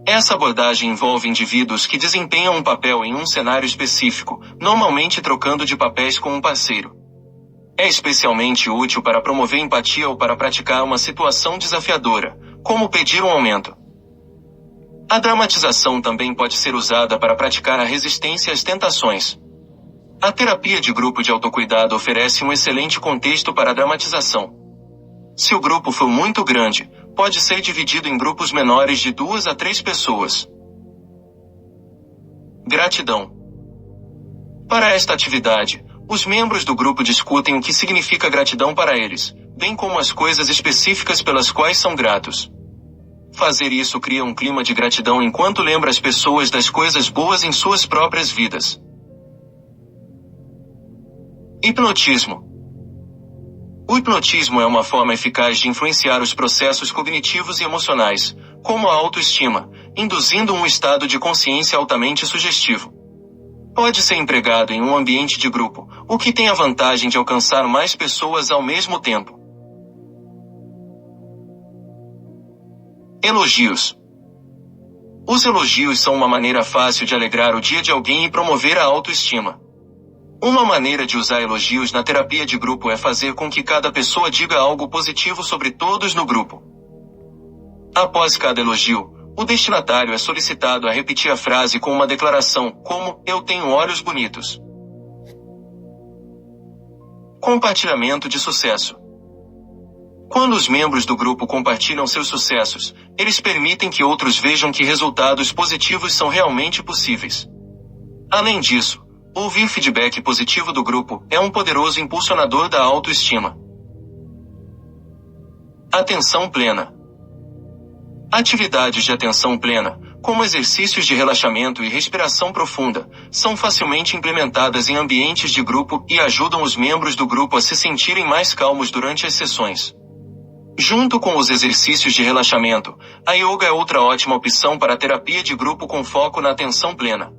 Essa abordagem envolve indivíduos que desempenham um papel em um cenário específico, normalmente trocando de papéis com um parceiro. É especialmente útil para promover empatia ou para praticar uma situação desafiadora, como pedir um aumento. A dramatização também pode ser usada para praticar a resistência às tentações. A terapia de grupo de autocuidado oferece um excelente contexto para a dramatização. Se o grupo for muito grande, pode ser dividido em grupos menores de 2 a 3 pessoas. Gratidão. Para esta atividade, os membros do grupo discutem o que significa gratidão para eles, bem como as coisas específicas pelas quais são gratos. Fazer isso cria um clima de gratidão enquanto lembra as pessoas das coisas boas em suas próprias vidas. Hipnotismo. O hipnotismo é uma forma eficaz de influenciar os processos cognitivos e emocionais, como a autoestima, induzindo um estado de consciência altamente sugestivo. Pode ser empregado em um ambiente de grupo, o que tem a vantagem de alcançar mais pessoas ao mesmo tempo. Elogios. Os elogios são uma maneira fácil de alegrar o dia de alguém e promover a autoestima. Uma maneira de usar elogios na terapia de grupo é fazer com que cada pessoa diga algo positivo sobre todos no grupo. Após cada elogio, o destinatário é solicitado a repetir a frase com uma declaração, como, eu tenho olhos bonitos. Compartilhamento de sucesso. Quando os membros do grupo compartilham seus sucessos, eles permitem que outros vejam que resultados positivos são realmente possíveis. Além disso, ouvir feedback positivo do grupo é um poderoso impulsionador da autoestima. Atenção plena. Atividades de atenção plena, como exercícios de relaxamento e respiração profunda, são facilmente implementadas em ambientes de grupo e ajudam os membros do grupo a se sentirem mais calmos durante as sessões. Junto com os exercícios de relaxamento, a yoga é outra ótima opção para a terapia de grupo com foco na atenção plena.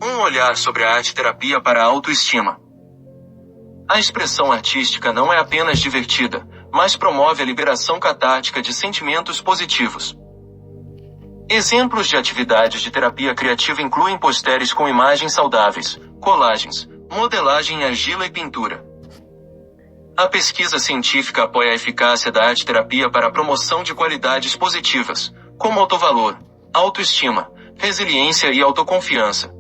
Um olhar sobre a arte-terapia para a autoestima. A expressão artística não é apenas divertida, mas promove a liberação catártica de sentimentos positivos. Exemplos de atividades de terapia criativa incluem posteres com imagens saudáveis, colagens, modelagem em argila e pintura. A pesquisa científica apoia a eficácia da arte-terapia para a promoção de qualidades positivas, como autovalor, autoestima, resiliência e autoconfiança.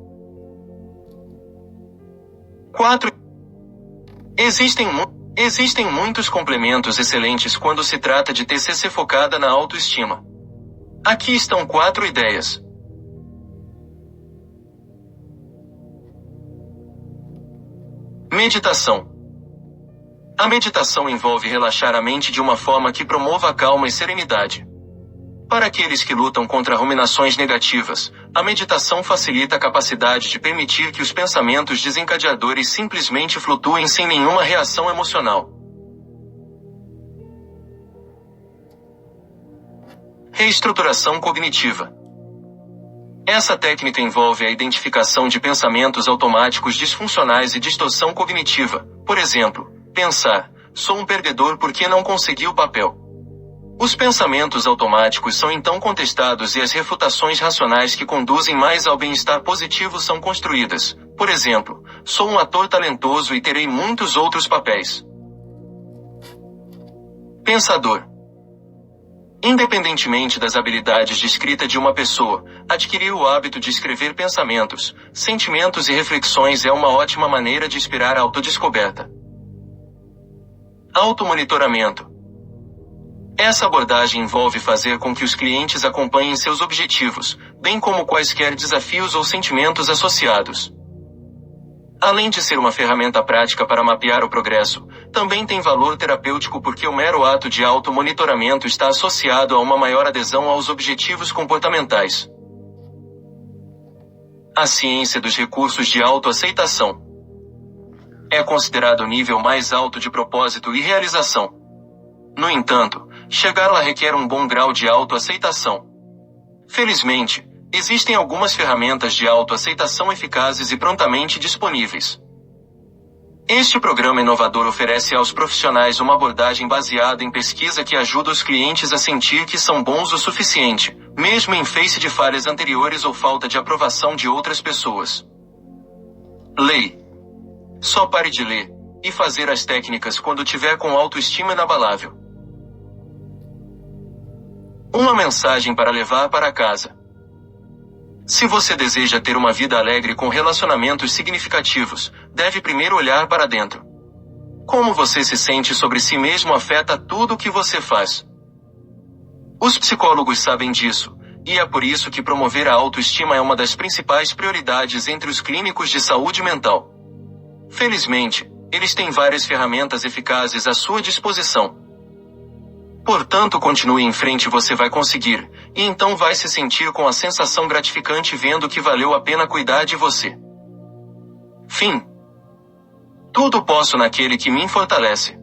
4. Existem muitos complementos excelentes quando se trata de TCC focada na autoestima. Aqui estão 4 ideias. Meditação. A meditação envolve relaxar a mente de uma forma que promova a calma e serenidade. Para aqueles que lutam contra ruminações negativas, a meditação facilita a capacidade de permitir que os pensamentos desencadeadores simplesmente flutuem sem nenhuma reação emocional. Reestruturação cognitiva. Essa técnica envolve a identificação de pensamentos automáticos disfuncionais e distorção cognitiva. Por exemplo, pensar, sou um perdedor porque não consegui o papel. Os pensamentos automáticos são então contestados e as refutações racionais que conduzem mais ao bem-estar positivo são construídas. Por exemplo, sou um ator talentoso e terei muitos outros papéis. Pensador. Independentemente das habilidades de escrita de uma pessoa, adquirir o hábito de escrever pensamentos, sentimentos e reflexões é uma ótima maneira de inspirar a autodescoberta. Automonitoramento. Essa abordagem envolve fazer com que os clientes acompanhem seus objetivos, bem como quaisquer desafios ou sentimentos associados. Além de ser uma ferramenta prática para mapear o progresso, também tem valor terapêutico porque o mero ato de automonitoramento está associado a uma maior adesão aos objetivos comportamentais. A ciência dos recursos de autoaceitação. É considerado o nível mais alto de propósito e realização. No entanto, chegar lá requer um bom grau de autoaceitação. Felizmente, existem algumas ferramentas de autoaceitação eficazes e prontamente disponíveis. Este programa inovador oferece aos profissionais uma abordagem baseada em pesquisa que ajuda os clientes a sentir que são bons o suficiente, mesmo em face de falhas anteriores ou falta de aprovação de outras pessoas. Lei. Só pare de ler e fazer as técnicas quando tiver com autoestima inabalável. Uma mensagem para levar para casa. Se você deseja ter uma vida alegre com relacionamentos significativos, deve primeiro olhar para dentro. Como você se sente sobre si mesmo afeta tudo o que você faz. Os psicólogos sabem disso, e é por isso que promover a autoestima é uma das principais prioridades entre os clínicos de saúde mental. Felizmente, eles têm várias ferramentas eficazes à sua disposição. Portanto, continue em frente, você vai conseguir, e então vai se sentir com a sensação gratificante vendo que valeu a pena cuidar de você. Fim. Tudo posso naquele que me fortalece.